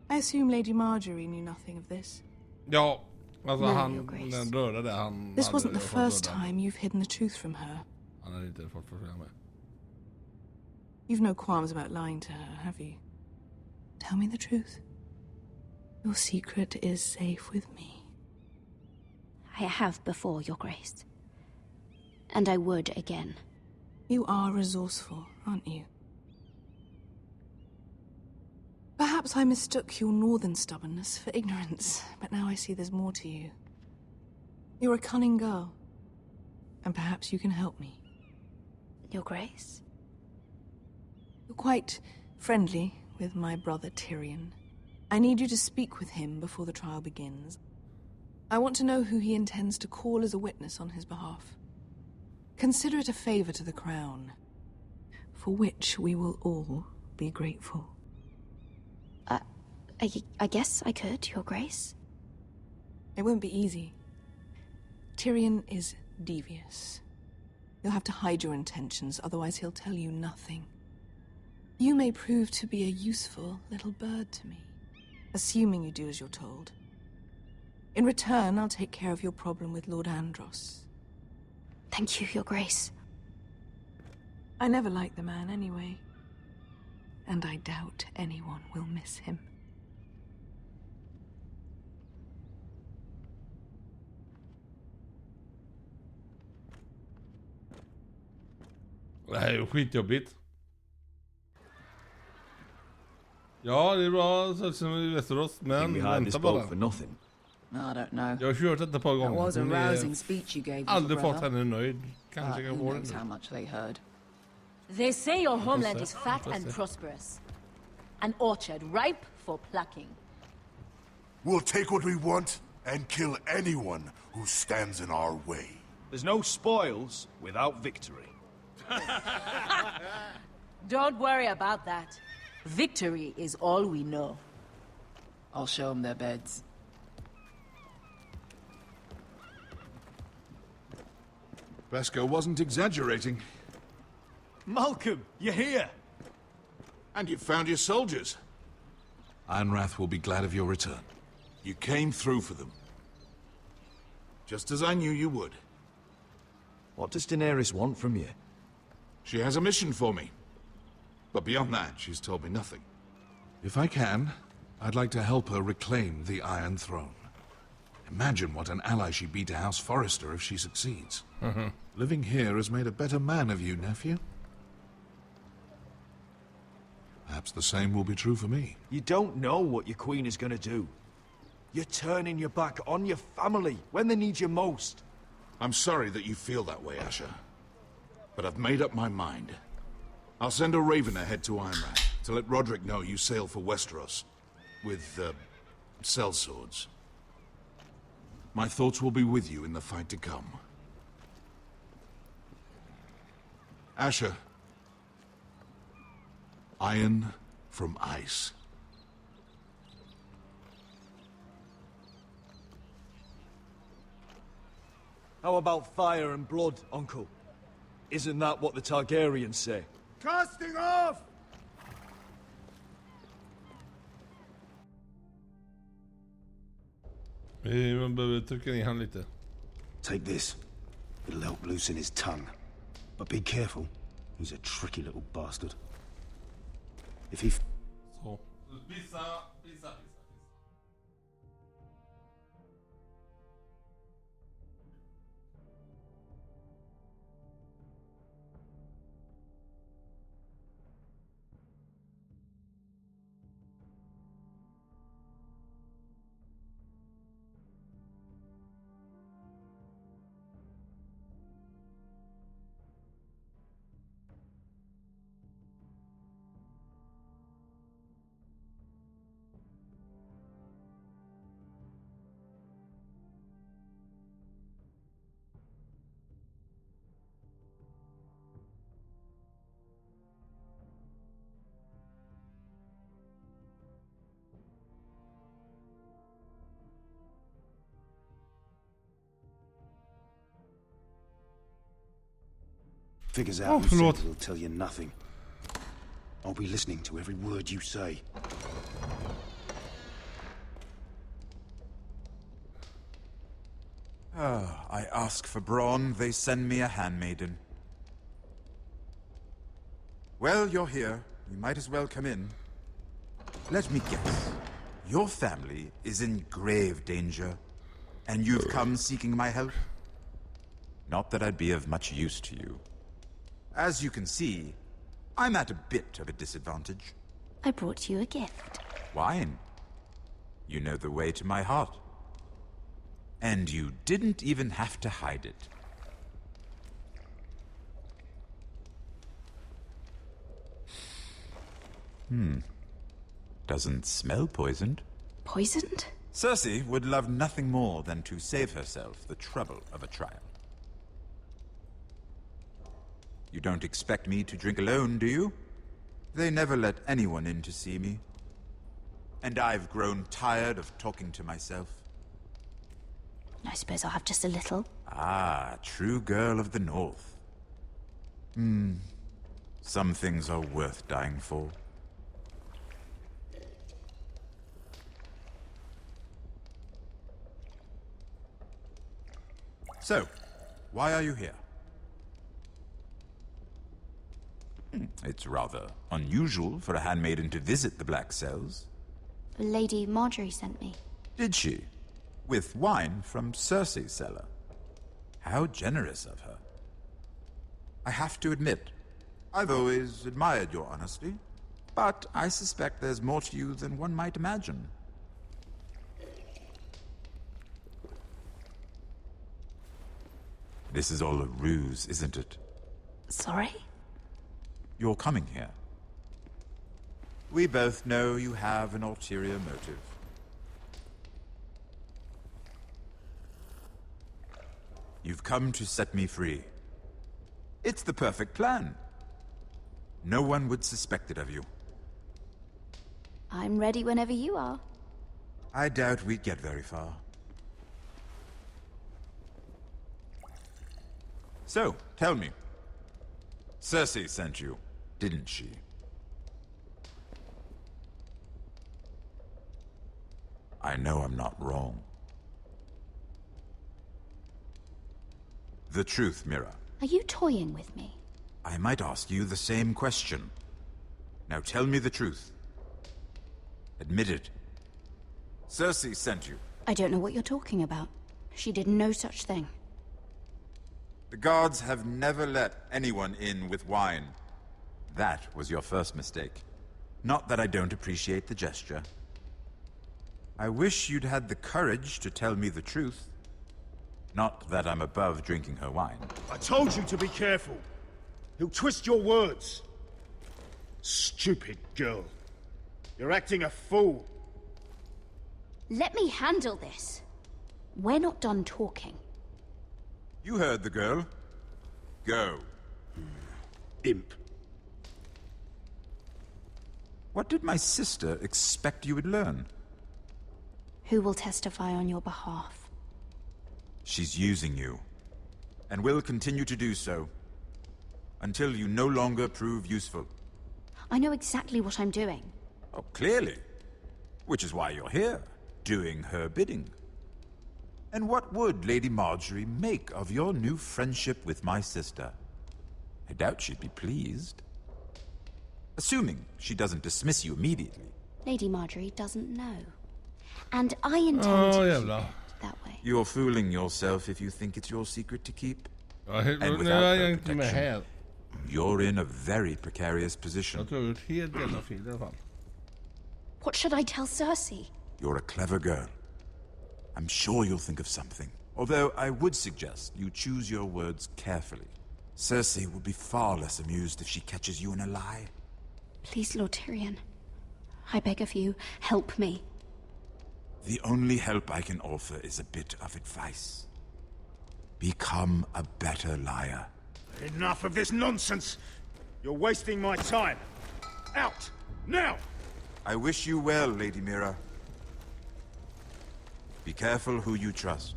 I assume Lady Marjorie knew nothing of this. Ja, alltså No, han, Your Grace. den dödade han... This hade wasn't the fått first döda. time you've hidden the truth from her. Han hade inte fått följa med. You've no qualms about lying to her, have you? Tell me the truth. Your secret is safe with me. I have before, Your Grace. And I would again. You are resourceful, aren't you? Perhaps I mistook your northern stubbornness for ignorance, but now I see there's more to you. You're a cunning girl, and perhaps you can help me. Your Grace? You're quite friendly with my brother Tyrion. I need you to speak with him before the trial begins. I want to know who he intends to call as a witness on his behalf. Consider it a favor to the crown, for which we will all be grateful. I guess I could, Your Grace. It won't be easy. Tyrion is devious. You'll have to hide your intentions, otherwise he'll tell you nothing. You may prove to be a useful little bird to me, assuming you do as you're told. In return, I'll take care of your problem with Lord Andros. Thank you, Your Grace. I never liked the man anyway, and I doubt anyone will miss him. Det här är ju skitjobbigt. Ja, det är bra så som i Västerås, men vänta bara. I don't know. Jag har kört detta ett par gånger. That was a Hon är rousing speech you gave me, aldrig fått brother. henne nöjd. Kanske But kan who få knows det how nu. much they heard. They say your homeland se. is fat Jag får and se. prosperous. An orchard ripe for plucking. We'll take what we want and kill anyone who stands in our way. There's no spoils without victory. Don't worry about that. Victory is all we know. I'll show them their beds. Vesco wasn't exaggerating. Malcolm, you're here! And you found your soldiers. Ironrath will be glad of your return. You came through for them. Just as I knew you would. What does Daenerys want from you? She has a mission for me. But beyond that, she's told me nothing. If I can, I'd like to help her reclaim the Iron Throne. Imagine what an ally she'd be to House Forrester if she succeeds. Living here has made a better man of you, nephew. Perhaps the same will be true for me. You don't know what your queen is gonna do. You're turning your back on your family when they need you most. I'm sorry that you feel that way, Asher. But I've made up my mind. I'll send a raven ahead to Ironrath to let Roderick know you sail for Westeros with, sellswords. My thoughts will be with you in the fight to come. Asher. Iron from ice. How about fire and blood, Uncle? Isn't that what the Targaryens say? Casting off! Man behöver trycka ner han lite. Take this. It'll help loosen his tongue. But be careful. He's a tricky little bastard. If he... Så. Pissa. Figures out who said will tell you nothing. I'll be listening to every word you say. I ask for brawn, they send me a handmaiden. Well, you're here. You might as well come in. Let me guess. Your family is in grave danger, and you've come seeking my help? Not that I'd be of much use to you. As you can see, I'm at a bit of a disadvantage. I brought you a gift. Wine. You know the way to my heart. And you didn't even have to hide it. Doesn't smell poisoned. Poisoned? Cersei would love nothing more than to save herself the trouble of a trial. You don't expect me to drink alone, do you? They never let anyone in to see me. And I've grown tired of talking to myself. I suppose I'll have just a little. Ah, true girl of the North. Some things are worth dying for. So, why are you here? It's rather unusual for a handmaiden to visit the Black Cells. Lady Marjorie sent me. Did she? With wine from Cersei's cellar. How generous of her. I have to admit, I've always admired your honesty, but I suspect there's more to you than one might imagine. This is all a ruse, isn't it? Sorry? You're coming here. We both know you have an ulterior motive. You've come to set me free. It's the perfect plan. No one would suspect it of you. I'm ready whenever you are. I doubt we'd get very far. So, tell me. Cersei sent you, didn't she? I know I'm not wrong. The truth, Mira. Are you toying with me? I might ask you the same question. Now tell me the truth. Admit it. Cersei sent you. I don't know what you're talking about. She did no such thing. The guards have never let anyone in with wine. That was your first mistake. Not that I don't appreciate the gesture. I wish you'd had the courage to tell me the truth. Not that I'm above drinking her wine. I told you to be careful. He'll twist your words. Stupid girl. You're acting a fool. Let me handle this. We're not done talking. You heard the girl. Go. Imp. What did my sister expect you would learn? Who will testify on your behalf? She's using you, and will continue to do so, until you no longer prove useful. I know exactly what I'm doing. Oh, clearly. Which is why you're here, doing her bidding. And what would Lady Marjorie make of your new friendship with my sister? I doubt she'd be pleased. Assuming she doesn't dismiss you immediately. Lady Marjorie doesn't know. And I intend to keep it that way. You're fooling yourself if you think it's your secret to keep. And nu without är jag her inte med här. protection, you're in a very precarious position. Jag tar ut helt jävla fel i alla fall. What should I tell Cersei? You're a clever girl. I'm sure you'll think of something. Although I would suggest you choose your words carefully. Cersei will be far less amused if she catches you in a lie. Please, Lord Tyrion. I beg of you, help me. The only help I can offer is a bit of advice. Become a better liar. Enough of this nonsense! You're wasting my time. Out! Now! I wish you well, Lady Mira. Be careful who you trust.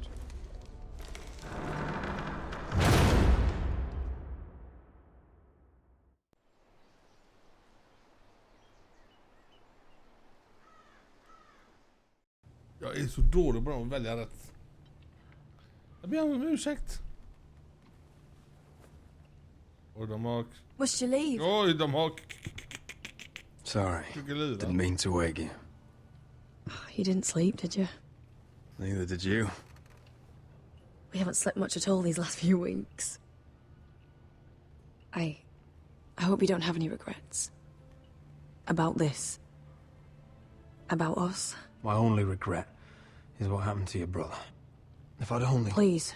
Jag är så dålig på att välja rätt. Jag ber om ursäkt. Oj, de har... Must you leave? Oj, de har... Sorry. Didn't mean to wake you. You didn't sleep, did you? Neither did you. We haven't slept much at all these last few weeks. I hope you don't have any regrets. About this. About us. My only regret is what happened to your brother. If I'd only... Please,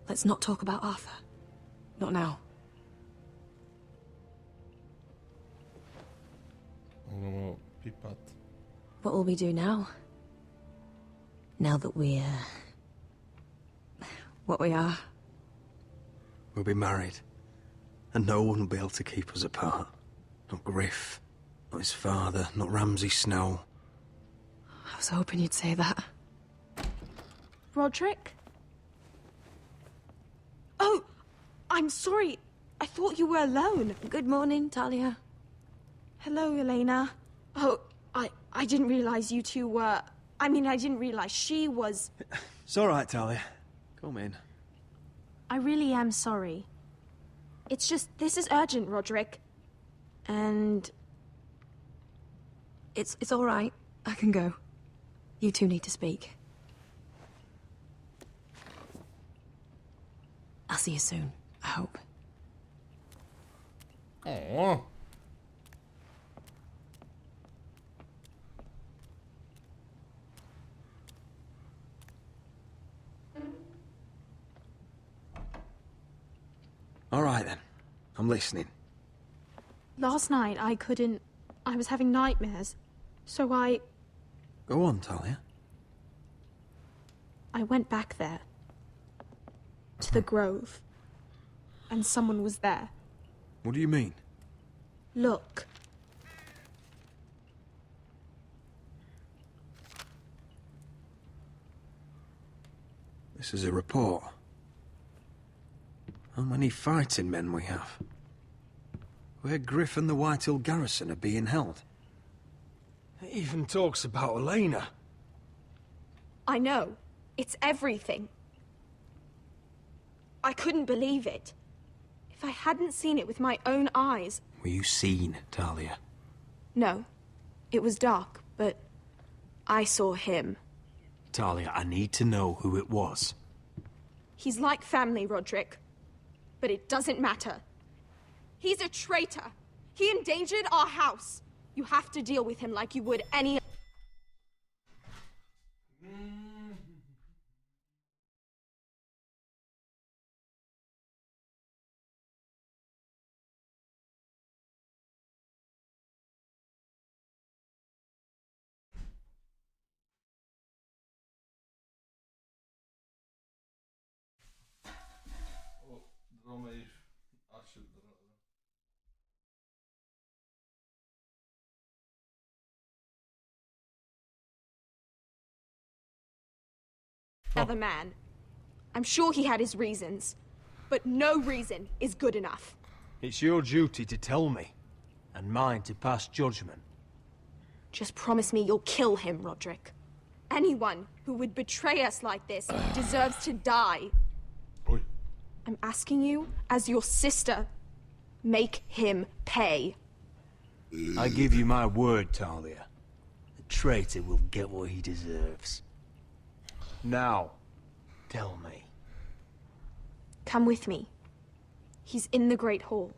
let's not talk about Arthur. Not now. What will we do now? Now that we're... what we are? We'll be married. And no one will be able to keep us apart. Not Griff, not his father, not Ramsay Snow. I was hoping you'd say that. Roderick? Oh, I'm sorry. I thought you were alone. Good morning, Talia. Hello, Elena. Oh, I didn't realize you two were... I mean, I didn't realize she was... It's all right, Talia. Come in. I really am sorry. It's just, this is urgent, Roderick. And... It's all right. I can go. You two need to speak. I'll see you soon, I hope. Åh. All right, then. I'm listening. Last night, I couldn't... I was having nightmares. So I Go on, Talia. went back there. To the grove. And someone was there. What do you mean? Look. This is a report. How many fighting men we have? Where Griff and the Whitehill garrison are being held. It even talks about Elena. I know. It's everything. I couldn't believe it. If I hadn't seen it with my own eyes... Were you seen, Talia? No. It was dark, but I saw him. Talia, I need to know who it was. He's like family, Roderick. But it doesn't matter. He's a traitor. He endangered our house. You have to deal with him like you would any... dra mig i arslet. Other man. I'm sure he had his reasons, but no reason is good enough. It's your duty to tell me, and mine to pass judgment. Just promise me you'll kill him, Roderick. Anyone who would betray us like this deserves to die. Oi. I'm asking you, as your sister, make him pay. I give you my word, Talia. The traitor will get what he deserves. Now, tell me. Come with me. He's in the Great Hall.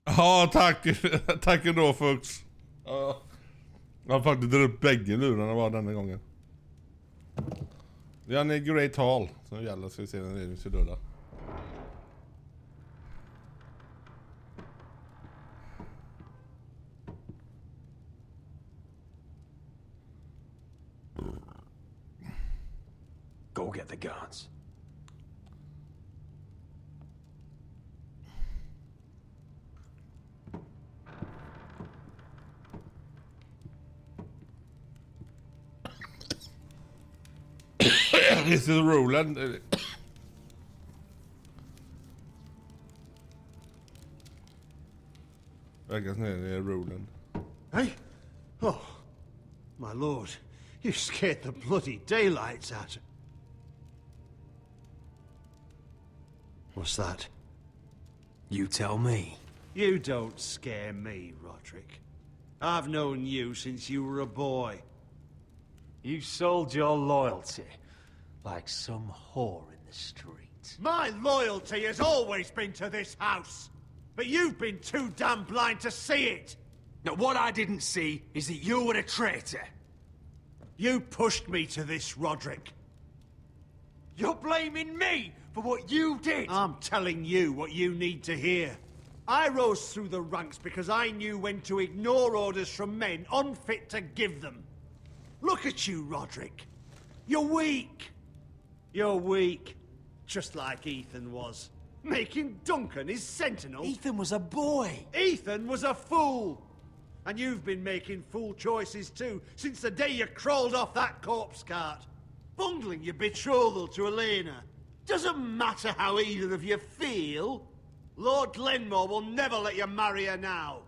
Ja, tack. Tack ändå, folks. Ja. Jag har faktiskt dragit upp bägge lurarna var denna gången. Vi har en Great Hall som gäller, så vi ser när vi ser döda. Go get the guards. This is Roland. Verkar som det är Roland. Hey? Oh, my lord. You scared the bloody daylights out. What's that? You tell me. You don't scare me, Roderick. I've known you since you were a boy. You sold your loyalty like some whore in the street. My loyalty has always been to this house. But you've been too damn blind to see it. Now, what I didn't see is that you were a traitor. You pushed me to this, Roderick. You're blaming me for what you did. I'm telling you what you need to hear. I rose through the ranks because I knew when to ignore orders from men unfit to give them. Look at you, Roderick. You're weak. You're weak. Just like Ethan was. Making Duncan his sentinel. Ethan was a boy. Ethan was a fool. And you've been making fool choices too, since the day you crawled off that corpse cart. Bungling your betrothal to Elena. Doesn't matter how either of you feel. Lord Glenmore will never let you marry her now.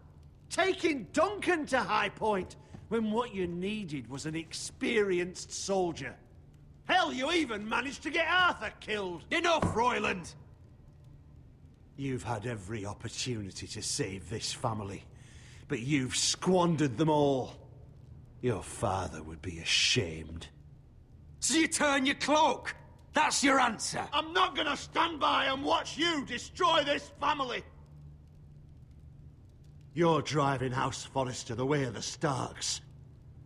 Taking Duncan to High Point, when what you needed was an experienced soldier. Hell, you even managed to get Arthur killed. Enough, Royland! You've had every opportunity to save this family, but you've squandered them all. Your father would be ashamed. So you turn your cloak? That's your answer? I'm not gonna stand by and watch you destroy this family! You're driving House Forrester the way of the Starks.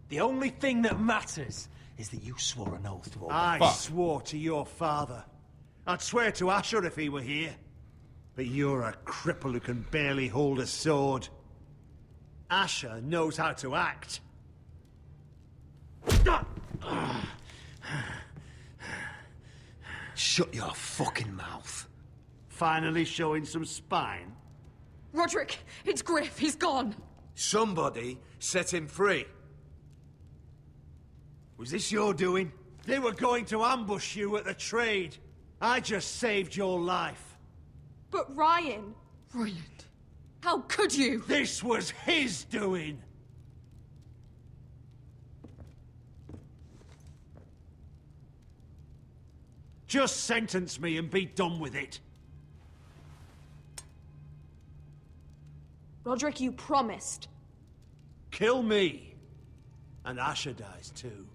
The only thing that matters is that you swore an oath to obey. I swore to your father. I'd swear to Asher if he were here. But you're a cripple who can barely hold a sword. Asher knows how to act. Shut your fucking mouth. Finally showing some spine? Roderick, it's Griff. He's gone. Somebody set him free. Was this your doing? They were going to ambush you at the trade. I just saved your life. But Ryan... Royland, how could you? This was his doing. Just sentence me and be done with it. Roderick, you promised. Kill me. And Asher dies too.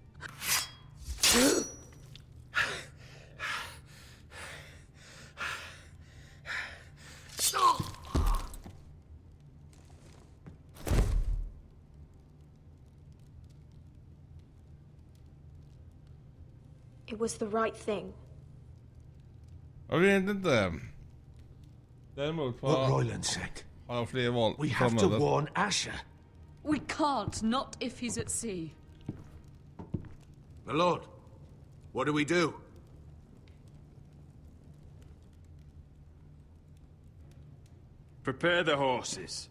It was the right thing. Jag vet inte. Däremot What Royland said. Har jag fler val. We have to warn Asher. We can't, not if he's at sea. My lord, What do we do? Prepare the horses.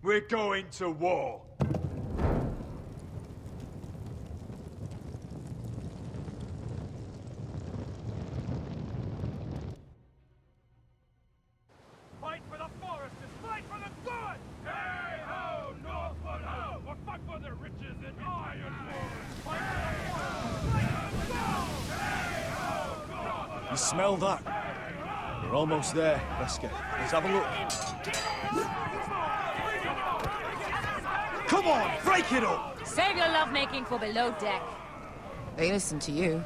We're going to war. Fight for the foresters! Fight for the good! Hey ho, Northwood ho! Or fight for the riches in Ironwood! Fight for the You smell that? We're almost there, Wesker. Let's have a look. Come on, break it up! Save your lovemaking for below deck. They listen to you.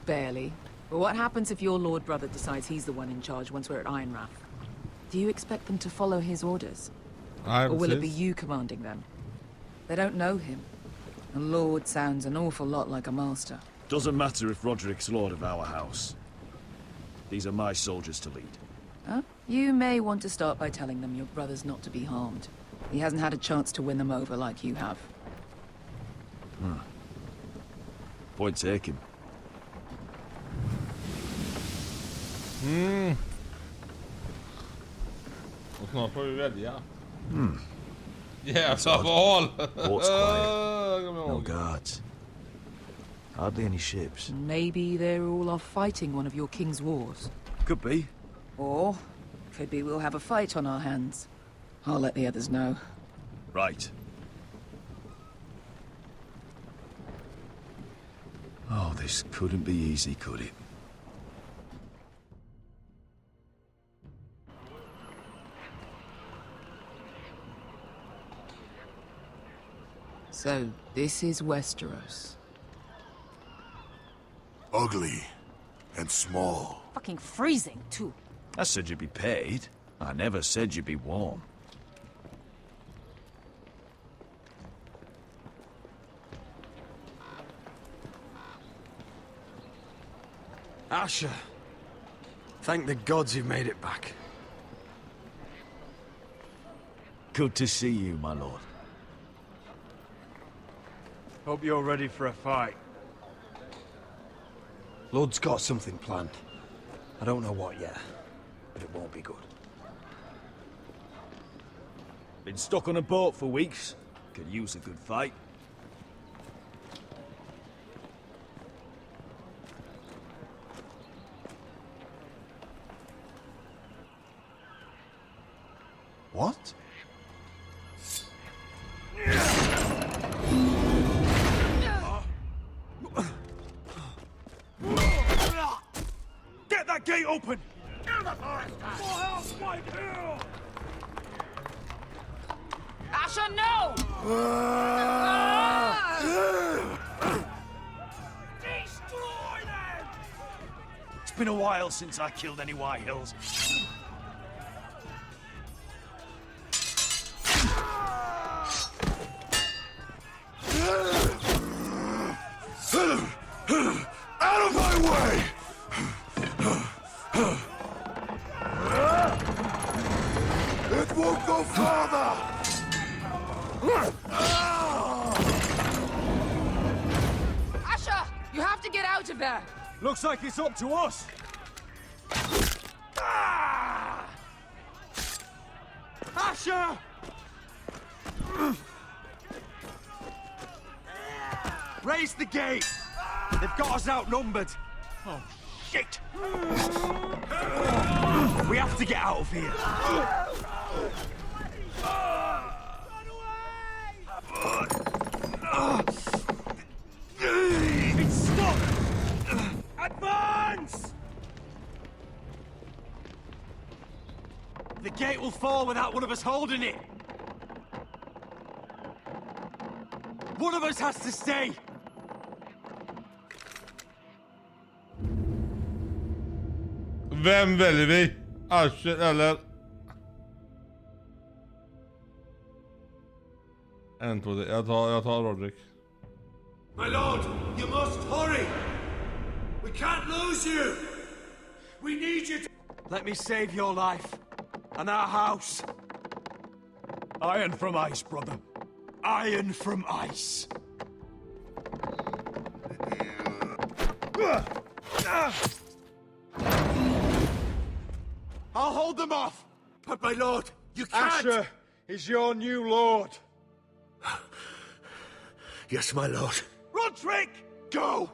Barely. But what happens if your lord brother decides he's the one in charge once we're at Ironrath? Do you expect them to follow his orders? Or will it be you commanding them? They don't know him. A lord sounds an awful lot like a master. Doesn't matter if Roderick's lord of our house. These are my soldiers to lead. Huh? You may want to start by telling them your brother's not to be harmed. He hasn't had a chance to win them over like you have. Point taken. Och snart får vi välja. Jävla val! Port's quiet. No guards. Hardly any ships. Maybe they're all off fighting one of your king's wars. Could be. Or, could be we'll have a fight on our hands. I'll let the others know. Right. Oh, this couldn't be easy, could it? So, this is Westeros. Ugly and small. Fucking freezing, too. I said you'd be paid. I never said you'd be warm. Asher. Thank the gods you've made it back. Good to see you, my lord. Hope you're ready for a fight. Lord's got something planned. I don't know what yet, but it won't be good. Been stuck on a boat for weeks. Could use a good fight. What? Get that gate open! More help, White Hill! Asher, no! Destroy them! It's been a while since I killed any White Hills. Out of my way! It won't go farther! Asher, you have to get out of there! Looks like it's up to us. Asher! Raise the gate! They've got us outnumbered. Oh, shit! We have to get out of here. It's stuck! Advance! The gate will fall without one of us holding it. One of us has to stay. Vem väljer vi? Asher eller? En, två, tre. Jag tar Roderick. My lord, you must hurry! We can't lose you! We need you to... Let me save your life. And our house. Iron from ice, brother. Iron from ice. I'll hold them off! But my lord, you can't! Asher is your new lord. Yes, my lord. Roderick! Go!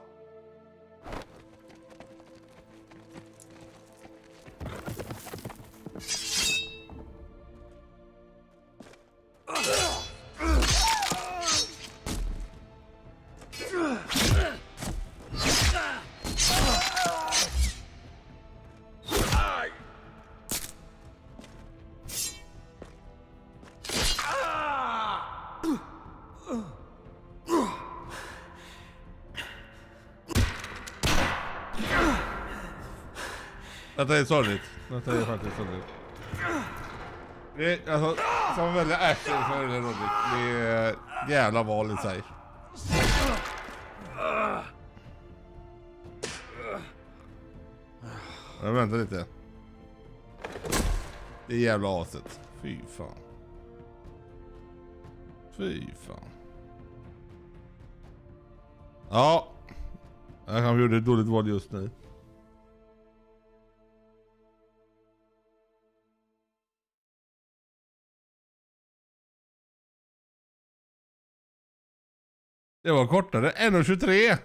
Detta är sorgligt. Detta är faktiskt sorgligt. Det är, alltså, som väljer Asher så är det roligt. Det är jävla val i sig. Jag väntar lite. Det är jävla aset. Fy fan. Fy fan. Ja. Jag kan göra ett dåligt val just nu. Det var kortare. 1:23.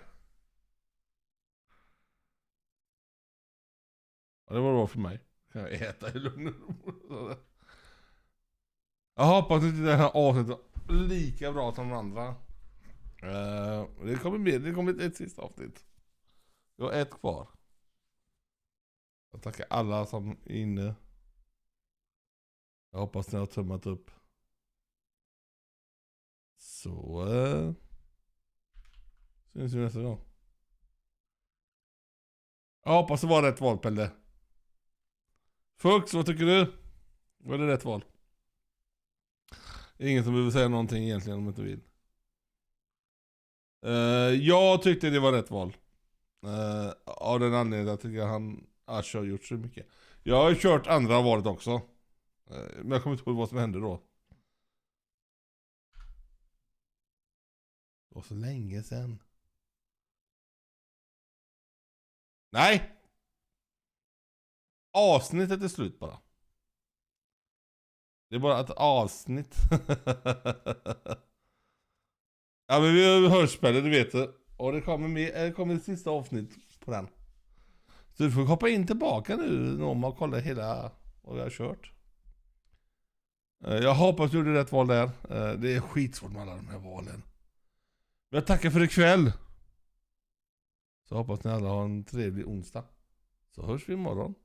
Ja, det var bra för mig. Kan jag äta i lugn och ro. Jag hoppas att det här avsnittet är lika bra som de andra. Det kommer ett sista avsnitt. Jag har ett kvar. Jag tackar alla som är inne. Jag hoppas ni har tummat upp. Så syns vi nästa gång. Jag hoppas det var rätt val, Pelle. Fux, vad tycker du? Var det rätt val? Ingen som behöver säga någonting egentligen om man inte vill. Jag tyckte det var rätt val. Av den anledningen att jag tycker han Ash har gjort så mycket. Jag har kört andra valet också. Men jag kommer inte ihåg vad som hände då. Det var så länge sedan. Nej! Avsnittet är slut bara. Det är bara ett avsnitt. Ja, men vi hörs, Pelle, du vet det. Och det kommer ett sista avsnitt på den. Så du får hoppa in tillbaka nu när man kollar hela vad vi har kört. Jag hoppas du gjorde rätt val där. Det är skitsvårt med alla de här valen. Men jag tackar för ikväll. Så hoppas ni alla har en trevlig onsdag. Så hörs vi imorgon.